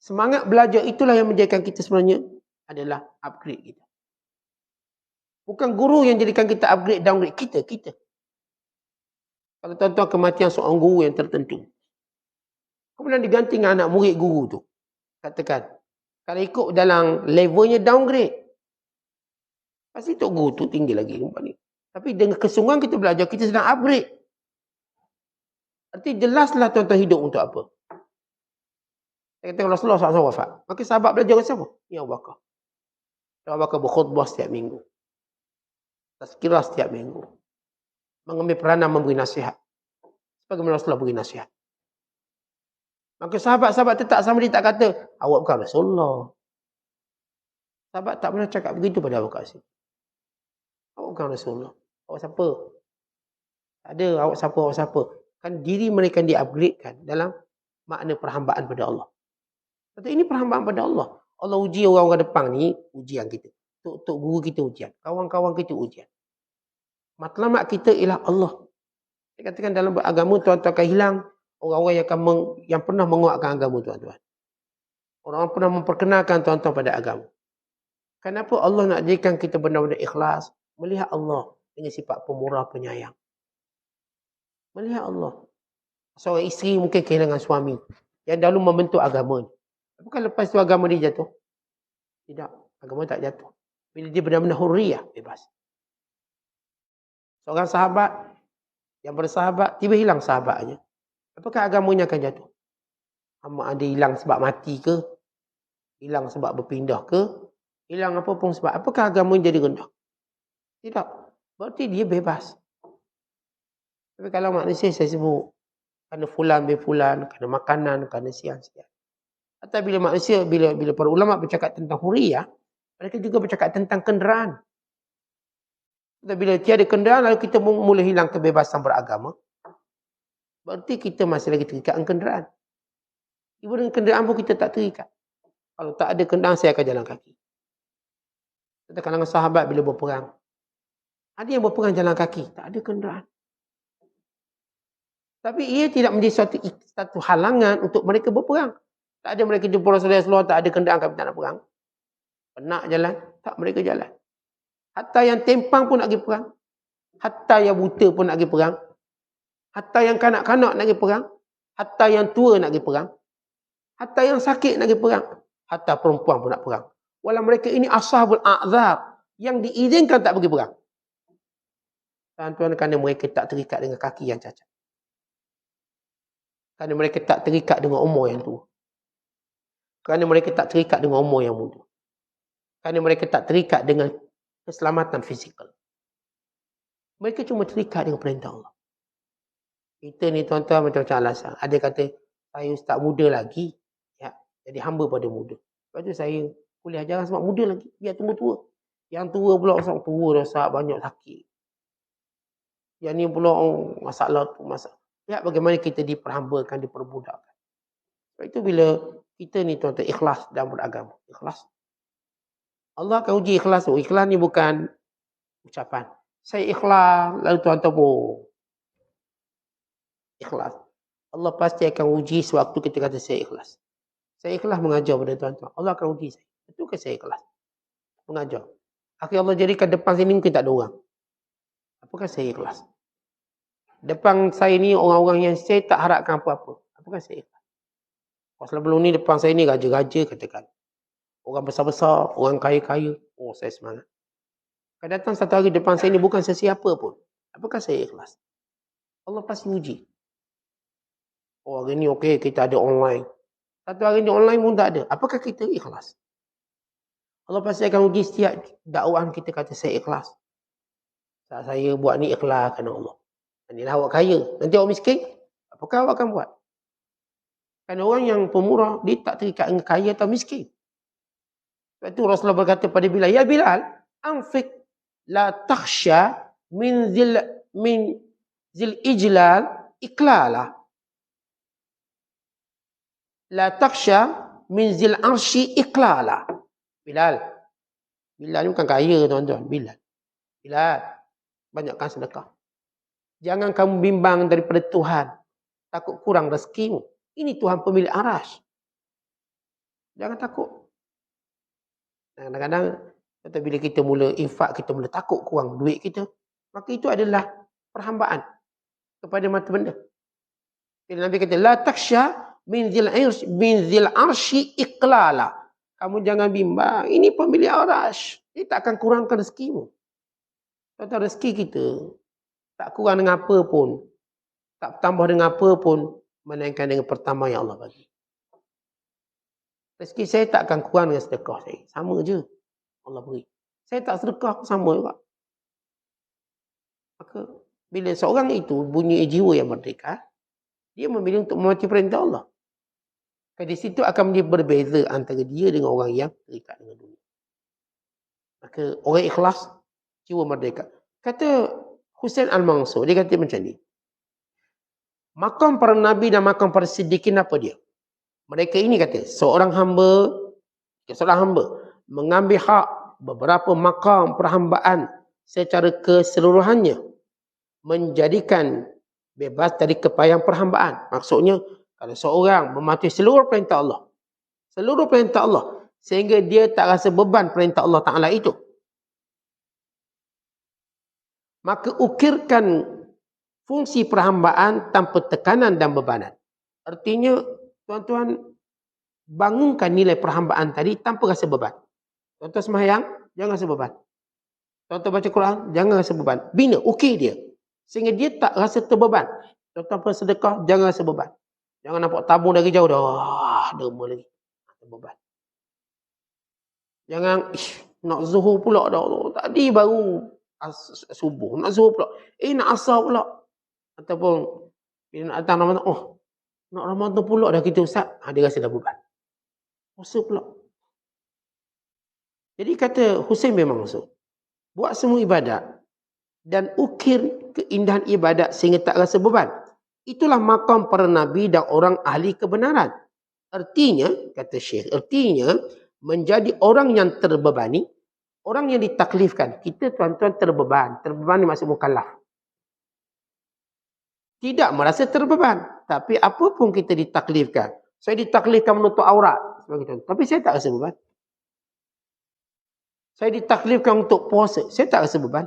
Semangat belajar itulah yang menjadikan kita sebenarnya adalah upgrade kita. Bukan guru yang jadikan kita upgrade, downgrade. Kita. Kalau tuan-tuan kematian seorang guru yang tertentu, kemudian diganti dengan anak murid guru tu, katakan, kalau ikut dalam levelnya downgrade, pasti tok guru tu tinggi lagi. Tapi dengan kesungguhan kita belajar, kita sedang upgrade. Arti jelaslah tuan-tuan hidup untuk apa. Saya kata Rasulullah SAW wafat. Maka sahabat belajar dengan siapa? Ni Abu Bakar. Abu Bakar berkhutbah setiap minggu. Tazkirah setiap minggu. Mengambil peranan memberi nasihat. Sebagaimana Rasulullah beri nasihat. Maka sahabat-sahabat tetap sama, dia tak kata, awak bukan Rasulullah. Sahabat tak pernah cakap begitu pada Abu Bakar. Awak bukan Rasulullah. Awak siapa? Tak ada, awak siapa. Kan diri mereka di-upgradekan dalam makna perhambaan pada Allah. Kata ini perhambaan pada Allah. Allah uji orang-orang depan ni, ujian kita. Tok guru kita ujian. Kawan-kawan kita ujian. Matlamat kita ialah Allah. Saya katakan dalam beragama, tuan-tuan akan hilang orang-orang yang pernah menguatkan agama tuan-tuan. Orang pernah memperkenalkan tuan-tuan pada agama. Kenapa Allah nak jadikan kita benar-benar ikhlas? Melihat Allah dengan sifat pemurah, penyayang. Melihat Allah. Seorang isteri mungkin kehilangan suami yang dahulu membentuk agama. Apakah lepas itu agama dia jatuh? Tidak. Agama tak jatuh. Bila dia benar-benar hurriyah, bebas. Seorang sahabat yang bersahabat, tiba hilang sahabatnya. Apakah agamanya akan jatuh? Ada hilang sebab mati ke? Hilang sebab berpindah ke? Hilang apa pun sebab. Apakah agamanya jadi rendah? Tidak. Berarti dia bebas. Tapi kalau manusia saya sebut, kerana fulan bin fulan, kerana makanan, kerana siang. Atau bila manusia, bila para ulama bercakap tentang huriyah, mereka juga bercakap tentang kenderaan. Atau bila tiada kenderaan, lalu kita mula hilang kebebasan beragama, berarti kita masih lagi terikat dengan kenderaan. Ibu dengan kenderaan pun kita tak terikat. Kalau tak ada kenderaan, saya akan jalan kaki. Kita kalangan sahabat bila berperang, ada yang berperang jalan kaki, tak ada kenderaan. Tapi ia tidak menjadi satu halangan untuk mereka berperang. Tak ada mereka jumpa Rasulullah, tak ada kenderaan kami tak nak perang. Penat jalan, tak mereka jalan. Hatta yang tempang pun nak pergi perang. Hatta yang buta pun nak pergi perang. Hatta yang kanak-kanak nak pergi perang. Hatta yang tua nak pergi perang. Hatta yang sakit nak pergi perang. Hatta perempuan pun nak perang. Walau mereka ini ashabul a'zar yang diizinkan tak pergi perang. Tuan-tuan, kerana mereka tak terikat dengan kaki yang cacat. Kerana mereka tak terikat dengan umur yang tua. Kerana mereka tak terikat dengan umur yang muda. Kerana mereka tak terikat dengan keselamatan fizikal. Mereka cuma terikat dengan perintah Allah. Kita ni tuan-tuan macam-macam alasan. Ada kata, saya ustaz muda lagi. Ya, jadi hamba pada muda. Lepas tu saya kuliah jangan sebab muda lagi. Biar tunggu tua. Yang tua pula orang tua dah saat banyak sakit. Yang ni pula masalah tu masalah. Lihat bagaimana kita diperhambakan, diperbudakkan. Sebab itu bila kita ni tuan-tuan ikhlas dalam beragama. Ikhlas. Allah akan uji ikhlas tu. Ikhlas ni bukan ucapan. Saya ikhlas, lalu tuan-tuan pun ikhlas. Allah pasti akan uji sewaktu kita kata saya ikhlas. Saya ikhlas mengajar pada tuan-tuan. Allah akan uji saya. Betulkah saya ikhlas? Mengajar. Akhirnya Allah jadikan depan sini mungkin tak ada orang. Apakah saya ikhlas? Depan saya ni orang-orang yang saya tak harapkan apa-apa. Apakah saya ikhlas? Kalau sebelum ni depan saya ni raja-raja katakan. Orang besar-besar, orang kaya-kaya. Oh, saya semangat. Akan datang satu hari depan saya ni bukan sesiapa pun. Apakah saya ikhlas? Allah pasti uji. Oh, hari ni okey, kita ada online. Satu hari ni online pun tak ada. Apakah kita ikhlas? Allah pasti akan uji setiap dakwaan kita kata saya ikhlas. Saat saya buat ni ikhlas kerana Allah. Inilah awak kaya. Nanti awak miskin, apakah awak akan buat? Kerana orang yang pemurah, dia tak terikat dengan kaya atau miskin. Sebab itu Rasulullah berkata pada Bilal, ya Bilal, anfik la takhsha min zil ijlal iklala. La takhsha min zil arshi iklala. Bilal ni bukan kaya tuan-tuan. Bilal, banyakkan sedekah. Jangan kamu bimbang daripada Tuhan. Takut kurang rezekimu. Ini Tuhan pemilik aras. Jangan takut. Kadang-kadang bila kita mula infak, kita mula takut kurang duit kita. Maka itu adalah perhambaan kepada mata benda. Bila Nabi kata, la taksha min zil arshi iqlala. Kamu jangan bimbang. Ini pemilik aras. Dia tak akan kurangkan rezekimu. Kata rezeki kita tak kurang dengan apa pun. Tak tambah dengan apa pun. Melainkan dengan pertama yang Allah bagi. Rezeki saya tak akan kurang dengan sedekah saya. Sama je. Allah beri. Saya tak sedekah, sama juga. Maka, bila seorang itu punya jiwa yang merdeka, dia memilih untuk mematuhi perintah Allah. Di situ akan menjadi berbeza antara dia dengan orang yang terikat dengan dunia. Maka, orang ikhlas, jiwa merdeka. Kata Husain Al-Mansur, dia kata macam ni. Makam para Nabi dan makam para siddiqin apa dia? Mereka ini kata, seorang hamba mengambil hak beberapa makam perhambaan secara keseluruhannya. Menjadikan bebas dari kepayahan perhambaan. Maksudnya, kalau seorang mematuhi seluruh perintah Allah. Sehingga dia tak rasa beban perintah Allah Ta'ala itu. Maka ukirkan fungsi perhambaan tanpa tekanan dan bebanan. Artinya, tuan-tuan, bangunkan nilai perhambaan tadi tanpa rasa beban. Tuan-tuan sembahyang, jangan rasa beban. Tuan-tuan baca Quran, jangan rasa beban. Bina, ukir dia. Sehingga dia tak rasa terbeban. Tuan-tuan bersedekah, jangan rasa beban. Jangan nampak tabung dari jauh dah. Derma lagi. Terbeban. Jangan, nak zuhur pula dah. Tadi baru subuh, nak zuhur pula. Nak asar pula. Ataupun, bila nak datang Ramadan, nak Ramadan pula dah kita Ustaz. Dia rasa dah beban. Puasa pula. Jadi kata Husain bin Mansur, buat semua ibadat dan ukir keindahan ibadat sehingga tak rasa beban. Itulah makam para Nabi dan orang ahli kebenaran. Artinya, kata Syekh, menjadi orang yang terbebani, orang yang ditaklifkan. Kita tuan-tuan terbeban. Terbeban ni maksud mukallaf. Tidak merasa terbeban. Tapi apapun kita ditaklifkan. Saya ditaklifkan menutup aurat. Tapi saya tak rasa beban. Saya ditaklifkan untuk puasa. Saya tak rasa beban.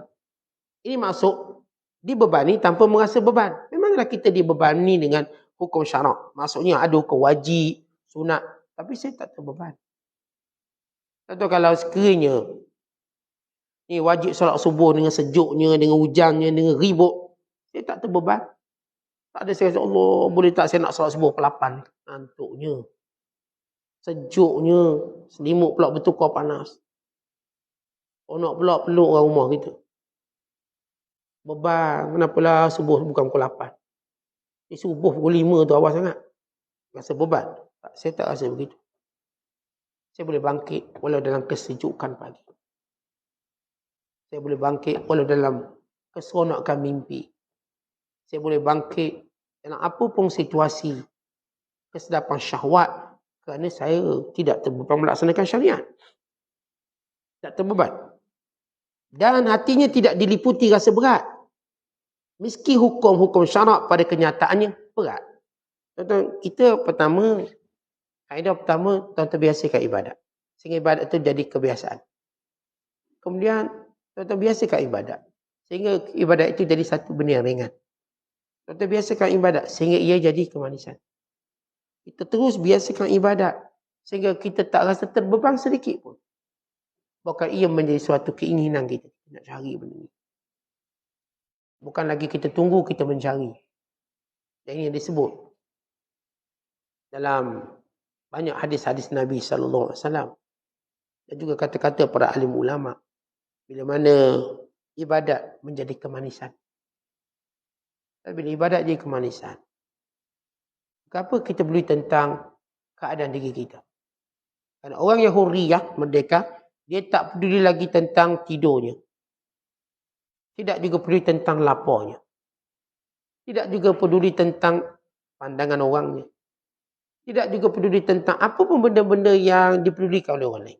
Ini maksud dibebani tanpa merasa beban. Memanglah kita dibebani dengan hukum syarak. Maksudnya ada hukum wajib, sunat. Tapi saya tak terbeban. Contoh kalau sekiranya ni wajib solat subuh dengan sejuknya, dengan hujannya, dengan ribut. Saya tak terbeban. Tak ada saya rasa, Allah, boleh tak saya nak solat subuh pukul 8. Ngantuknya. Sejuknya. Selimut pula bertukar panas. Nak pula peluk orang rumah kita. Beban. Kenapalah subuh bukan pukul 8. Subuh pukul 5 tu awal sangat. Rasa beban. Saya tak rasa begitu. Saya boleh bangkit walau dalam kesejukan pagi. Saya boleh bangkit walau dalam keseronokan mimpi. Saya boleh bangkit dalam apa pun situasi kesedapan syahwat kerana saya tidak terbeban melaksanakan syariat. Tak terbeban. Dan hatinya tidak diliputi rasa berat. Meski hukum-hukum syarak pada kenyataannya berat. Tuan-tuan, kita kaedah pertama, tuan-tuan biasakan ibadat. Sehingga ibadat itu jadi kebiasaan. Kemudian, tuan-tuan biasakan ibadat. Sehingga ibadat itu jadi satu benda yang ringan. Tuan-tuan biasakan ibadat sehingga ia jadi kemanisan. Kita terus biasakan ibadat sehingga kita tak rasa terbeban sedikit pun. Bahkan ia menjadi suatu keinginan kita nak cari benda ni. Bukan lagi kita tunggu, kita mencari. Dan ini yang disebut dalam banyak hadis-hadis Nabi SAW. Dan juga kata-kata para alim ulama. Bila mana ibadat menjadi kemanisan. Dan bila ibadat jadi kemanisan. Apa kita peduli tentang keadaan diri kita. Karena orang yang hurriyah, merdeka, dia tak peduli lagi tentang tidurnya. Tidak juga peduli tentang laparnya. Tidak juga peduli tentang pandangan orangnya. Tidak juga peduli tentang apa pun benda-benda yang dipedulikan oleh orang lain.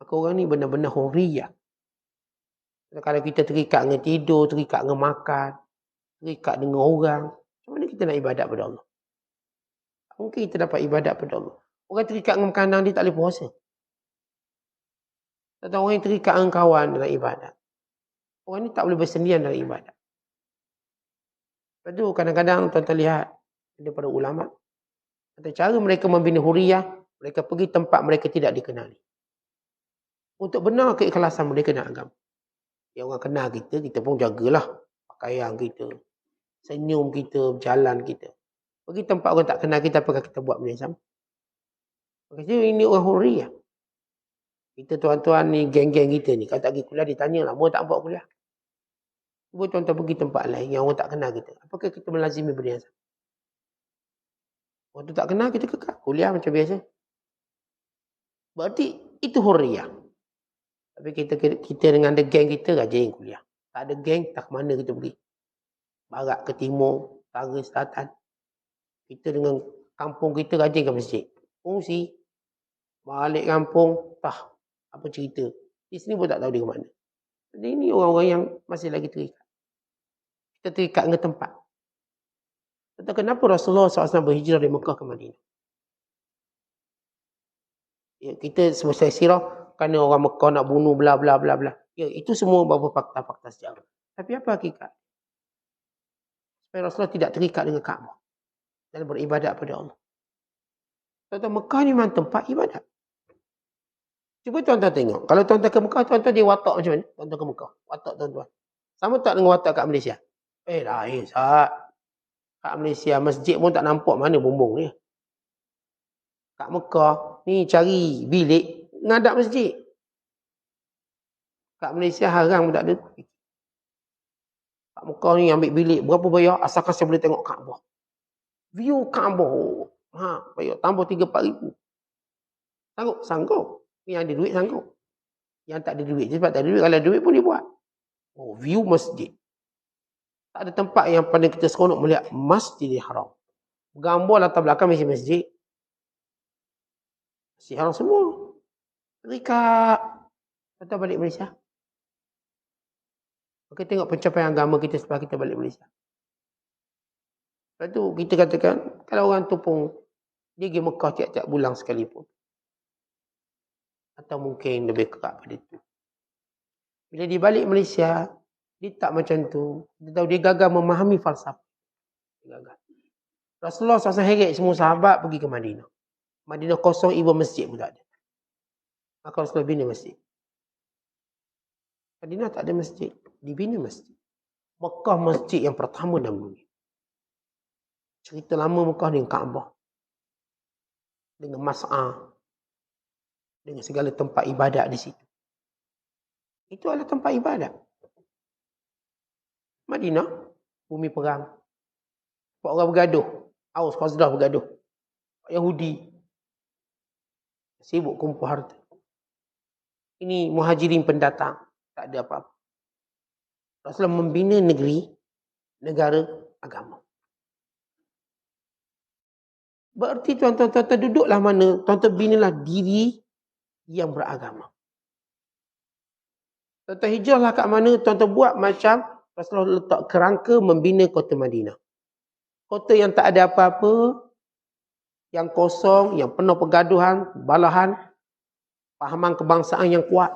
Maka orang ni benar-benar hurriyah. Kalau kita terikat dengan tidur, terikat dengan makan, terikat dengan orang, macam mana kita nak ibadat pada Allah? Mungkin kita dapat ibadat pada Allah. Orang terikat dengan makanan, dia tak boleh puasa. Atau orang yang terikat dengan kawan dalam ibadat. Orang ni tak boleh bersendian dalam ibadat. Lepas tu kadang-kadang tuan-tuan lihat daripada ulama, kata cara mereka membina hurriyah, mereka pergi tempat mereka tidak dikenali. Untuk benar keikhlasan mereka dalam agama. Yang orang kenal kita, kita pun jagalah pakaian kita, senyum kita, jalan kita. Pergi tempat orang tak kenal kita, apakah kita buat benda yang sama? Maksudnya ini orang hurriyah. Kita tuan-tuan ni, geng-geng kita ni, kalau tak pergi kuliah, ditanya lah, mau tak buat kuliah? Cuba tuan-tuan pergi tempat lain yang orang tak kenal kita. Apakah kita melazimi benda yang sama? Orang tu tak kenal, kita kekal. Kuliah macam biasa. Berarti itu hurriyah. Tapi kita dengan ada geng kita, rajin kuliah. Tak ada geng, tak ke mana kita pergi. Barat ke timur, utara, selatan. Kita dengan kampung kita rajin ke masjid. Fungsi. Balik kampung, apa cerita. Di sini pun tak tahu dia ke mana. Jadi ini orang-orang yang masih lagi terikat. Kita terikat dengan tempat. Tentang kenapa Rasulullah SAW berhijrah dari Mekah ke Madinah. Ya, kita selesai sirah, kerana orang Mekah nak bunuh bla bla bla bla. Ya, itu semua beberapa fakta-fakta sejarah. Tapi apa hakikat? Supaya Rasulullah tidak terikat dengan Kaabah dan beribadat pada Allah. Tuan-tuan, Mekah ni memang tempat ibadat. Cuba tuan-tuan tengok. Kalau tuan-tuan ke Mekah, tuan-tuan dia watak macam mana? Tuan-tuan ke Mekah. Watak tuan-tuan. Sama tak dengan watak kat Malaysia? Lain, Sat. Kat Malaysia, masjid pun tak nampak mana bumbung ni. Kat Mekah, ni cari bilik, ngadap masjid. Kat Malaysia haram tak ada. Kat Mekah ni ambil bilik, berapa bayar? Asalkan saya boleh tengok Kaabah. View Kaabah. Bayar tambah 3-4 ribu. Sanggup? Sanggup. Yang ada duit sanggup. Yang tak ada duit, sebab tak ada duit, kalau ada duit pun dia buat. View masjid. Tak ada tempat yang paling kita seronok melihat Masjidil Haram. Gambar latar belakang masjid. Masjid Haram semua. Terikat. Kita balik Malaysia. Kita tengok pencapaian agama kita setelah kita balik Malaysia. Lepas tu kita katakan, kalau orang tu pun dia pergi Mekah tiap-tiap bulan sekalipun. Atau mungkin lebih kerap pada itu. Bila dia balik Malaysia, dia tak macam tu. Dia tahu dia gagal memahami falsafah. Dia gagal. Rasulullah SAW heret semua sahabat pergi ke Madinah. Madinah kosong, ibu masjid pun tak ada. Maka Rasulullah bina masjid. Madinah tak ada masjid. Dibina masjid. Mekah masjid yang pertama dalam dunia. Cerita lama Mekah dengan Kaabah. Dengan Mas'ah. Dengan segala tempat ibadat di situ. Itu adalah tempat ibadat. Madinah, bumi perang. Orang bergaduh. Aus, Khazraj bergaduh. Yahudi. Sibuk kumpul harta. Ini muhajirin pendatang. Tak ada apa-apa. Rasulullah membina negara agama. Berarti tuan-tuan duduklah mana, tuan-tuan binalah diri yang beragama. Tuan-tuan hijrahlah kat mana, tuan-tuan buat macam Rasulullah letak kerangka membina kota Madinah. Kota yang tak ada apa-apa, yang kosong, yang penuh pergaduhan, balahan, pahaman kebangsaan yang kuat.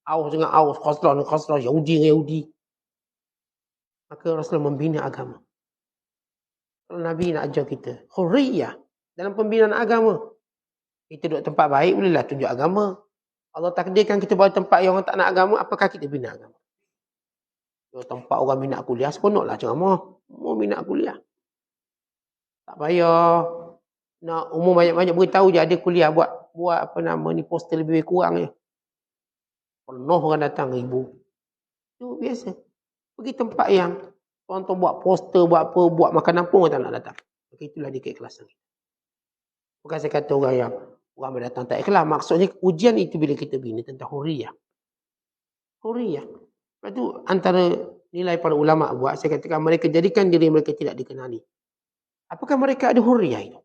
Aus dengan Aus, Khazraj dengan Khazraj, Yahudi dengan Yahudi. Maka Rasulullah membina agama. Kalau Nabi nak ajar kita, hurriyah dalam pembinaan agama. Kita duduk tempat baik, bolehlah tunjuk agama. Allah takdirkan kita bawa tempat yang orang tak nak agama, apakah kita bina agama? Kalau tempat orang minat kuliah, seronoklah ceramah. Mau minat kuliah. Tak payah nak umum banyak-banyak beritahu je ada kuliah buat. buat poster lebih kurang je. Penuh orang datang 1,000. Itu biasa. Pergi tempat yang tuan-tuan buat poster, buat apa, buat makanan pun orang tak nak datang. Begitulah di keikhlasan. Bukan saya kata orang yang ramai datang tak ikhlas. Maksudnya ujian itu bila kita bina tentang huriyah. Huriyah. Lepas tu antara nilai para ulama buat, saya katakan mereka jadikan diri mereka tidak dikenali. Apakah mereka ada huriyah itu?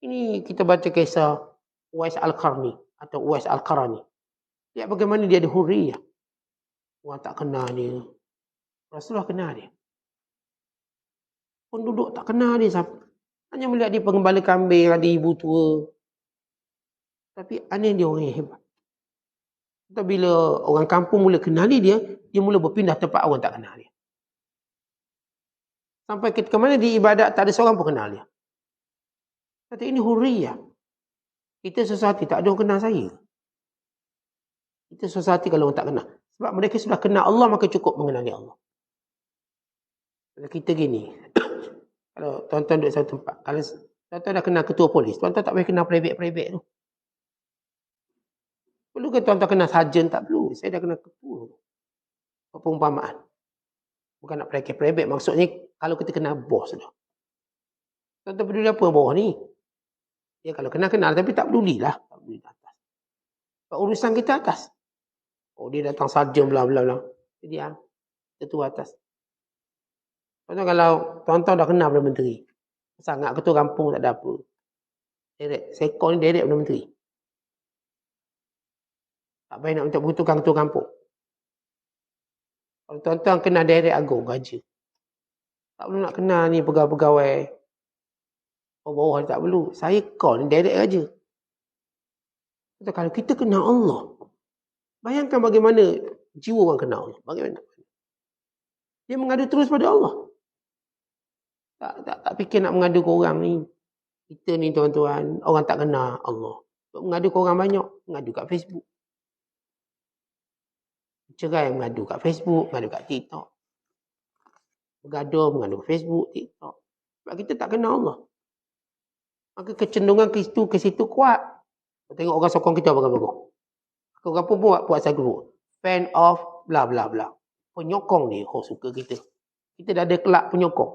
Ini kita baca kisah Uwais Al-Qarni atau Uwais Al-Qarani. Lihat bagaimana dia ada huriyah. Orang tak kenal dia. Rasulullah kenal dia. Penduduk tak kenal dia siapa. Hanya melihat dia pengembala kambing, ada ibu tua. Tapi aneh dia orang yang hebat. Tapi bila orang kampung mula kenali dia mula berpindah tempat orang tak kenal dia. Sampai ke mana di ibadat tak ada seorang pun kenal dia. Kata ini huriyah. Kita society tak ada orang kenal saya. Kita society kalau orang tak kenal. Sebab mereka sudah kenal Allah, maka cukup mengenali Allah. Kalau kita gini, kalau tuan-tuan duduk satu tempat, kalau tuan-tuan dah kenal ketua polis, tuan-tuan tak payah kenal private tu. Perlu ke tuan-tuan kenal sarjan? Tak perlu. Saya dah kenal ketua. Perumpamaan. Bukan nak private. Maksudnya, kalau kita kenal bos dah. Tuan-tuan peduli apa bawah ni? Ya kalau kenal-kenal, tapi tak pedulilah. Tak peduli atas. Sebab urusan kita atas. Oh dia datang sarjan bla-bla-bla. Jadi ketua atas. Tuan-tuan kalau tuan-tuan dah kenal Perdana Menteri. Sangat ketua kampung tak ada apa. Direct. Sekor ni direct Perdana Menteri. Tak payah nak minta peruntukan ketua kampung. Kalau tuan-tuan kenal direct agung gaji. Tak perlu nak kenal ni pegawai-pegawai. Bawah tak perlu. Saya call ni direct aja. Kalau kita kenal Allah. Bayangkan bagaimana jiwa orang kenal Allah. Bagaimana? Dia mengadu terus pada Allah. Tak fikir nak mengadu ke orang ni. Kita ni tuan-tuan, orang tak kenal Allah. Mengadu ke orang banyak, mengadu kat Facebook. Cerai mengadu kat Facebook, mengadu kat TikTok. Bergaduh mengadu kat Facebook, TikTok. Sebab kita tak kenal Allah. Maka kecenderungan ke situ kuat. Tengok orang sokong kita bagus-bagus. Orang pun buat saya guru. Fan of bla bla bla. Penyokong ni, suka kita. Kita dah ada kelak penyokong.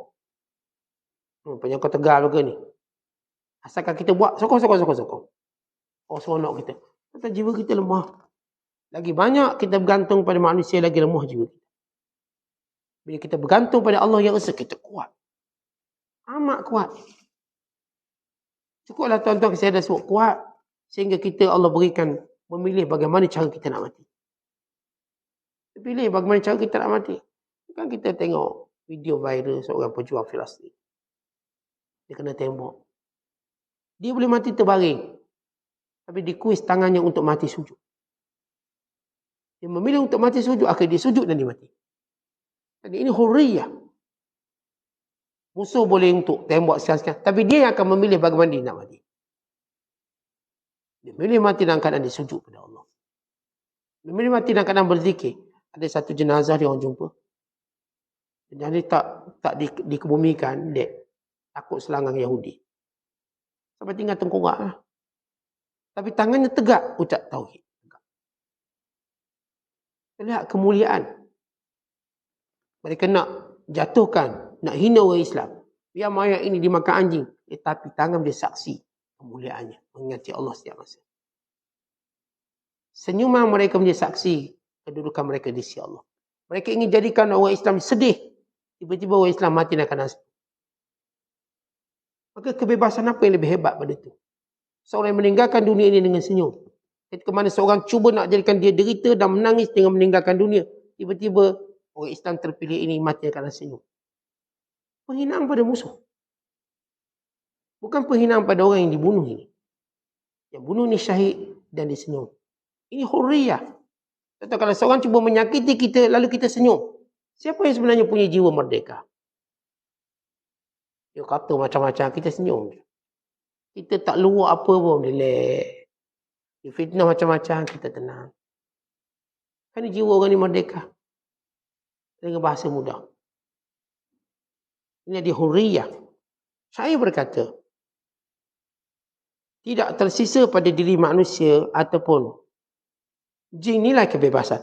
Penyokong Tegal ke ni. Asalkan kita buat, sokong. Seronok kita. Kata jiwa kita lemah. Lagi banyak kita bergantung pada manusia, lagi lemah jiwa kita. Bila kita bergantung pada Allah yang esa, kita kuat. Amat kuat. Cukuplah tuan-tuan saya dah sebut kuat. Sehingga kita Allah berikan memilih bagaimana cara kita nak mati. Pilih bagaimana cara kita nak mati. Kan kita tengok video viral seorang pejuang Filastin. Dia kena tembak. Dia boleh mati terbaring. Tapi dikuis tangannya untuk mati sujud. Dia memilih untuk mati sujud. Akhirnya dia sujud dan dia mati. Jadi ini hurriyah. Musuh boleh untuk tembak sekian-sekian. Tapi dia yang akan memilih bagaimana dia nak mati. Dia memilih mati dalam keadaan dia sujud pada Allah. Dia memilih mati dalam keadaan berzikir. Ada satu jenazah dia orang jumpa. Jenazah dia tak dikebumikan. Dia takut selangang Yahudi. Sampai tinggal tengkorak lah. Tapi tangannya tegak ucap tauhid. Lihat kemuliaan. Mereka nak jatuhkan, nak hina orang Islam. Biar mayat ini dimakan anjing. Tetapi tangan dia saksi kemuliaannya. Mengingati Allah setiap masa. Senyuman mereka menjadi saksi kedudukan mereka di sisi Allah. Mereka ingin jadikan orang Islam sedih. Tiba-tiba orang Islam mati dan kena. Maka kebebasan apa yang lebih hebat pada itu? Seorang yang meninggalkan dunia ini dengan senyum. Ketika mana seorang cuba nak jadikan dia derita dan menangis dengan meninggalkan dunia. Tiba-tiba orang Islam terpilih ini mati kerana senyum. Penghinaan pada musuh. Bukan penghinaan pada orang yang dibunuh ini. Yang bunuh ini syahid dan disenyum. Ini hurriyah. Atau kalau seorang cuba menyakiti kita lalu kita senyum. Siapa yang sebenarnya punya jiwa merdeka? Dia kata macam-macam, kita senyum. Kita tak luar apa pun, relax. Dia fitnah macam-macam, kita tenang. Kan jiwa orang ni merdeka. Dengan bahasa mudah. Ini dia hurriyah. Saya berkata, tidak tersisa pada diri manusia ataupun jin nilai kebebasan.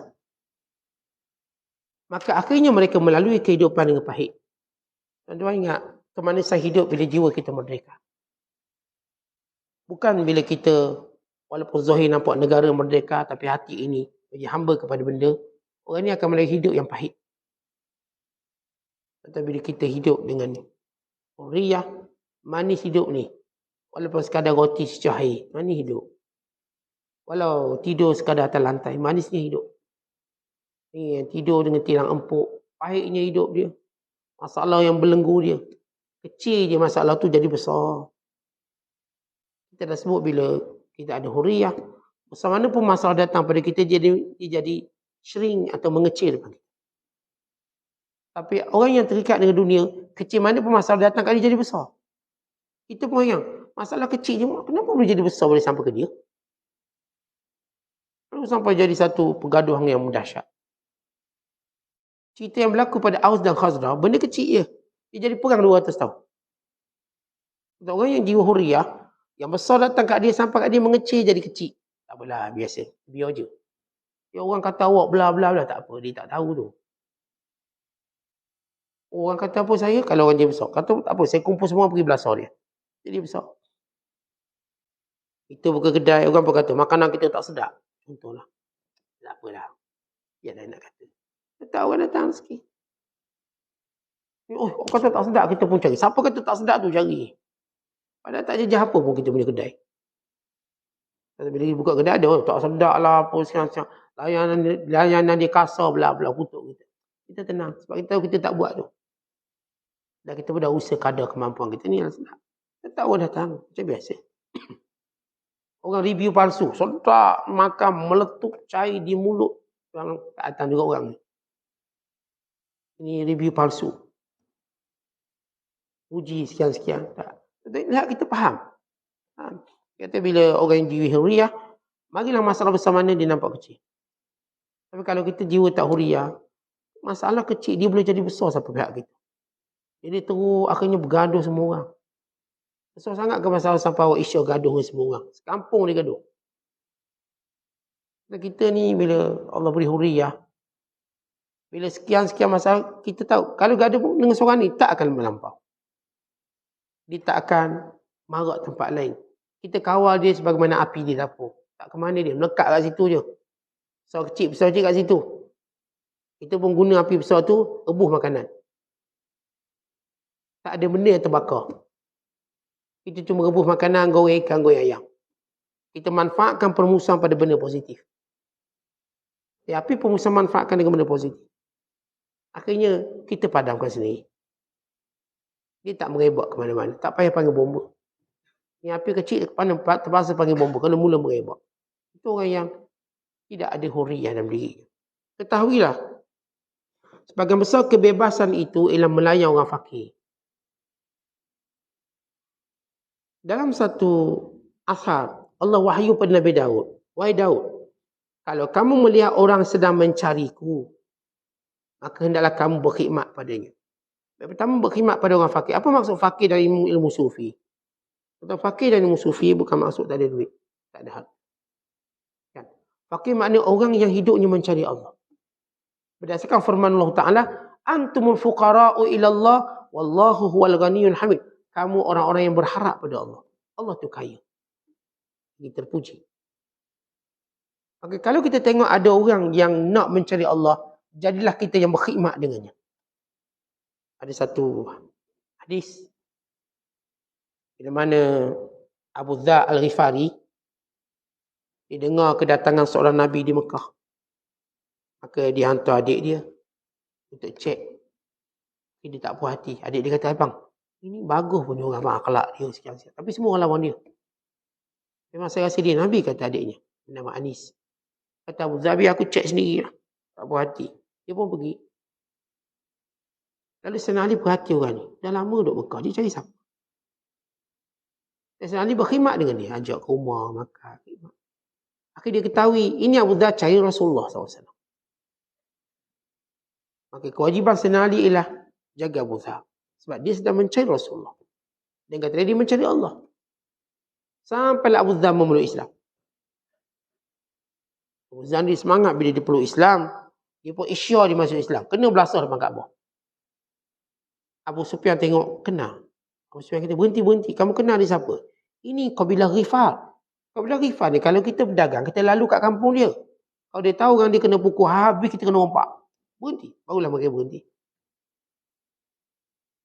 Maka akhirnya mereka melalui kehidupan dengan pahit. Tuan-tuan ingat, kemanisan hidup bila jiwa kita merdeka. Bukan bila kita, walaupun zahir nampak negara merdeka, tapi hati ini menjadi hamba kepada benda, orang ini akan melalui hidup yang pahit. Tetapi bila kita hidup dengan hurriyah, manis hidup ni. Walaupun sekadar roti secahaya, manis hidup. Walau tidur sekadar atas lantai, manisnya hidup. Ni yang tidur dengan tilang empuk, pahitnya hidup dia. Masalah yang belenggu dia. Kecil je masalah tu jadi besar. Kita dah sebut bila kita ada hurriyah, besar mana pun masalah datang pada kita, dia jadi shrink atau mengecil depan kita. Tapi orang yang terikat dengan dunia, kecil mana pun masalah datang kat dia jadi besar. Kita pun yang masalah kecil je, kenapa boleh jadi besar, boleh sampai ke dia? Lalu sampai jadi satu pergaduhan yang dahsyat. Cerita yang berlaku pada Aus dan Khazraj, benda kecil je. Dia jadi perang 200 tahun. Untuk orang yang jiwa hurriyah, yang besar datang kat dia sampai kat dia mengecil jadi kecil. Tak apalah, biasa. Biar je. Ya, orang kata awak bla bla bla, tak apa. Dia tak tahu tu. Orang kata apa saya, kalau orang dia besar. Kata tak apa, saya kumpul semua pergi belasah dia. Jadi besar. Kita buka kedai, orang pun kata, makanan kita tak sedap. Contohlah. Tak apalah. Ya dah nak kata. Kita orang datang sikit. Oh, orang kata tak sedap, kita pun cari. Siapa kata tak sedap tu cari. Padahal tak jejah apa pun kita punya kedai. Bila kita buka kedai, ada tak sedap lah, apa sekarang. Layanan dia kasar, bla-bla, kutuk kita. Kita tenang. Sebab kita tahu kita tak buat tu. Dan kita pun dah usaha kadar kemampuan kita ni yang sedap. Kita tak orang datang. Macam biasa. Orang review palsu. Sedap, makan, meletup cair di mulut. Orang tak datang juga orang ni. Ini review palsu. Uji sekian-sekian. Tak. Lihat kita faham. Kata bila orang yang jiwa hurriyah, marilah masalah besar mana dia nampak kecil. Tapi kalau kita jiwa tak hurriyah, masalah kecil dia boleh jadi besar sampai pihak kita. Jadi terus akhirnya bergaduh semua orang. Besar sangat ke masalah sampai awak isyur gaduh dengan semua orang. Sekampung dia gaduh. Dan kita ni bila Allah beri hurriyah, bila sekian-sekian masalah, kita tahu. Kalau gaduh dengan seorang ni, tak akan melampau. Dia tak akan marak tempat lain. Kita kawal dia sebagaimana api di dapur. Tak ke mana dia, melekat kat situ je. Besar kecil kat situ. Kita pun guna api besar tu, rebus makanan. Tak ada benda yang terbakar. Kita cuma rebus makanan, goreng ikan, goreng ayam. Kita manfaatkan permusuhan pada benda positif. Api permusuhan manfaatkan dengan benda positif. Akhirnya, kita padamkan sendiri. Dia tak merebak ke mana-mana. Tak payah panggil bomba. Yang api kecil, terpaksa panggil bomba. Kalau mula merebak. Itu orang yang tidak ada hurriyah dalam diri. Ketahuilah. Sebagian besar kebebasan itu ialah melayan orang fakir. Dalam satu asar, Allah wahyu pada Nabi Daud. Wahai Daud, kalau kamu melihat orang sedang mencariku, maka hendaklah kamu berkhidmat padanya. Yang pertama, berkhidmat pada orang fakir. Apa maksud fakir dari ilmu sufi? Atau fakir dari ilmu sufi bukan maksud tak ada duit. Tak ada hal. Kan? Fakir maknanya orang yang hidupnya mencari Allah. Berdasarkan firman Allah Ta'ala, antumul fuqara'u ilallah, wallahu huwal ghaniyul hamid. Kamu orang-orang yang berharap pada Allah. Allah tu kaya. Ini terpuji. Okay, kalau kita tengok ada orang yang nak mencari Allah, jadilah kita yang berkhidmat dengannya. Ada satu hadis di mana Abu Dzar Al-Ghifari dia dengar kedatangan seorang Nabi di Mekah. Maka dia hantar adik dia untuk cek. Dia tak puas hati. Adik dia kata, abang, ini bagus punya orang akhlak dia sekian-sekian. Tapi semua orang lawan dia. Memang saya rasa dia Nabi, kata adiknya. Nama Anis. Kata Abu Dzar, aku cek sendiri lah. Tak puas hati. Dia pun pergi. Lalu Sayyidina Ali perhati orang ni. Dah lama duduk Mekah. Dia cari siapa? Sayyidina Ali berkhidmat dengan dia. Ajak ke rumah, makan. Akhirnya dia ketahui, ini Abu Dzar cari Rasulullah SAW. Maka kewajiban Sayyidina Ali ialah jaga Abu Dzar. Sebab dia sedang mencari Rasulullah. Dan kata dia mencari Allah. Sampailah Abu Dhar memeluk Islam. Abu Dhar dia semangat bila dia peluk Islam. Dia pun isyar dia masuk Islam. Kena belasah depan Kaabah. Abu Sufyan tengok, kena. Abu Sufyan kata, berhenti. Kamu kenal dia siapa? Ini kabilah Ghifar. Kabilah Ghifar ni, kalau kita berdagang, kita lalu kat kampung dia. Kalau dia tahu orang dia kena pukul habis, kita kena rompak. Berhenti. Barulah mereka berhenti.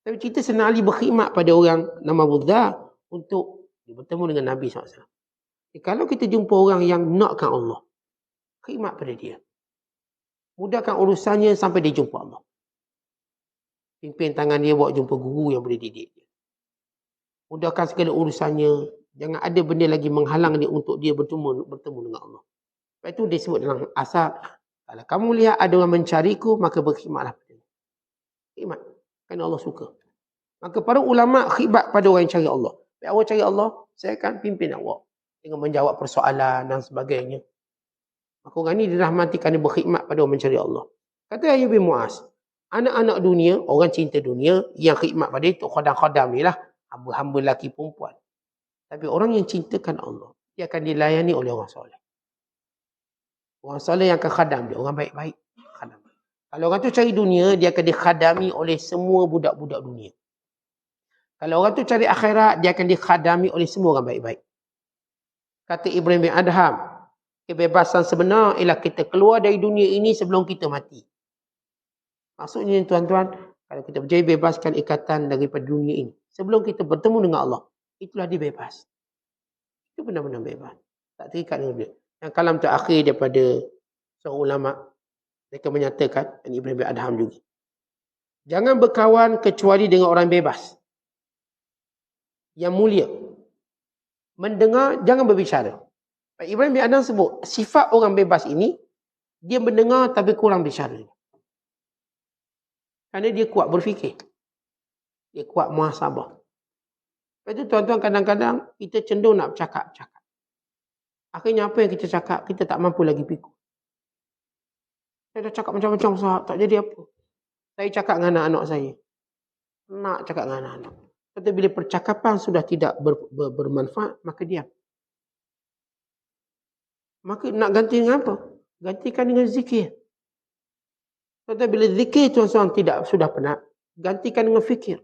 Tapi kita senang berkhidmat pada orang nama Abu Dhar untuk bertemu dengan Nabi SAW. Kalau kita jumpa orang yang nakkan Allah, khidmat pada dia. Mudahkan urusannya sampai dia jumpa Allah. Pimpin tangan dia bawa jumpa guru yang boleh didik dia. Mudahkan segala urusannya. Jangan ada benda lagi menghalang dia untuk dia bertemu dengan Allah. Sebab itu dia sebut dalam asal, kalau kamu lihat ada orang mencariku, maka berkhidmatlah pada dia. Khidmat. Kerana Allah suka. Maka para ulama khidmat pada orang yang cari Allah. Bila awak cari Allah, saya akan pimpin awak dengan menjawab persoalan dan sebagainya. Maka orang ini dirahmati kerana berkhidmat pada orang mencari Allah. Kata Yahya bin Muaz, anak-anak dunia, orang cinta dunia, yang khidmat pada itu khadam-khadam ni lah, hamba-hamba lelaki perempuan. Tapi orang yang cintakan Allah, dia akan dilayani oleh orang soleh. Orang soleh yang akan khadam dia, orang baik-baik. Khadam. Kalau orang tu cari dunia, dia akan dikhadami oleh semua budak-budak dunia. Kalau orang tu cari akhirat, dia akan dikhadami oleh semua orang baik-baik. Kata Ibrahim bin Adham, kebebasan sebenar ialah kita keluar dari dunia ini sebelum kita mati. Maksudnya tuan-tuan, kalau kita berjaya bebaskan ikatan daripada dunia ini, sebelum kita bertemu dengan Allah, itulah dia bebas. Itu benar-benar bebas. Tak terikat dengan dia. Yang kalam terakhir daripada seorang ulama, mereka menyatakan, dan Ibrahim bin Adham juga, jangan berkawan kecuali dengan orang bebas. Yang mulia. Mendengar, jangan berbicara. Ibrahim bin Adham sebut, sifat orang bebas ini, dia mendengar tapi kurang bicara. Kerana dia kuat berfikir. Dia kuat muhasabah. Lepas itu tuan-tuan kadang-kadang kita cenderung nak bercakap. Akhirnya apa yang kita cakap, kita tak mampu lagi pikul. Saya dah cakap macam-macam, Ustaz, tak jadi apa. Saya cakap dengan anak-anak saya. Nak cakap dengan anak-anak. Tapi bila percakapan sudah tidak bermanfaat, maka diam. Maka nak ganti dengan apa? Gantikan dengan zikir. Tetapi bila zikir tuan-tuan sudah penat, gantikan dengan fikir.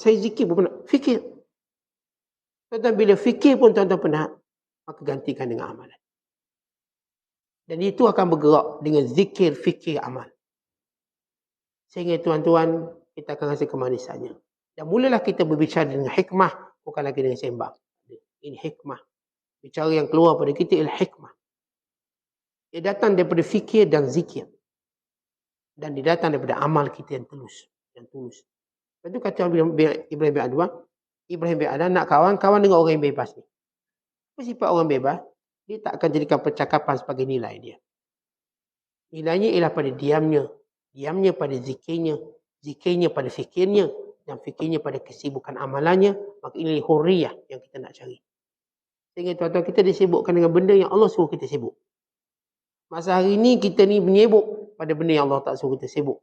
Saya zikir pun penat, fikir. Tetapi bila fikir pun tuan-tuan penat, maka gantikan dengan amalan. Dan itu akan bergerak dengan zikir, fikir, amal. Sehingga tuan-tuan, kita akan rasa kemanisannya. Dan mulalah kita berbicara dengan hikmah, bukan lagi dengan sembang. Ini hikmah. Bicara yang keluar pada kita ialah hikmah. Dia datang daripada fikir dan zikir. Dan dia datang daripada amal kita yang tulus. Lepas itu kata Ibrahim bin Adham, Ibrahim bin Adham nak kawan-kawan dengan orang yang bebas ni. Apa sifat orang bebas? Dia tak akan jadikan percakapan sebagai nilai dia. Nilainya ialah pada diamnya. Diamnya pada zikirnya. Zikirnya pada fikirnya. Dan fikirnya pada kesibukan amalannya. Maka ini hurriyah yang kita nak cari. Sehingga tuan-tuan kita disibukkan dengan benda yang Allah suruh kita sibuk. Masa hari ni kita ni menyibuk pada benda yang Allah tak suruh kita sibuk.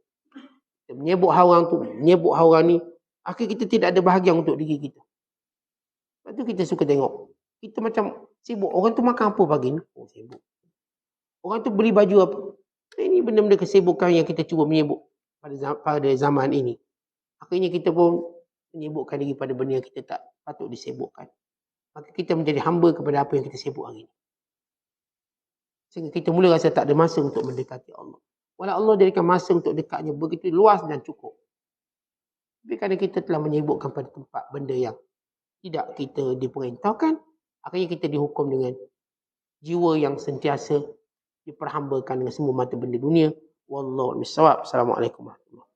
Kita menyibuk haram tu, menyibuk haram ni. Akhir kita tidak ada bahagia untuk diri kita. Lepas tu kita suka tengok. Kita macam sibuk. Orang tu makan apa pagi ni? Oh, sibuk. Orang tu beli baju apa? Ini benda-benda kesibukan yang kita cuba menyibuk pada zaman ini. Akhirnya kita pun menyibukkan diri pada benda yang kita tak patut disibukkan. Maka kita menjadi hamba kepada apa yang kita sibuk hari ini. Sehingga kita mula rasa tak ada masa untuk mendekati Allah. Walau Allah jadikan masa untuk dekatnya begitu luas dan cukup. Tapi kerana kita telah menyibukkan pada tempat benda yang tidak kita diperintahkan, akhirnya kita dihukum dengan jiwa yang sentiasa diperhambakan dengan semua mata benda dunia. Wallahu a'lam bishawab. Assalamualaikum warahmatullahi wabarakatuh.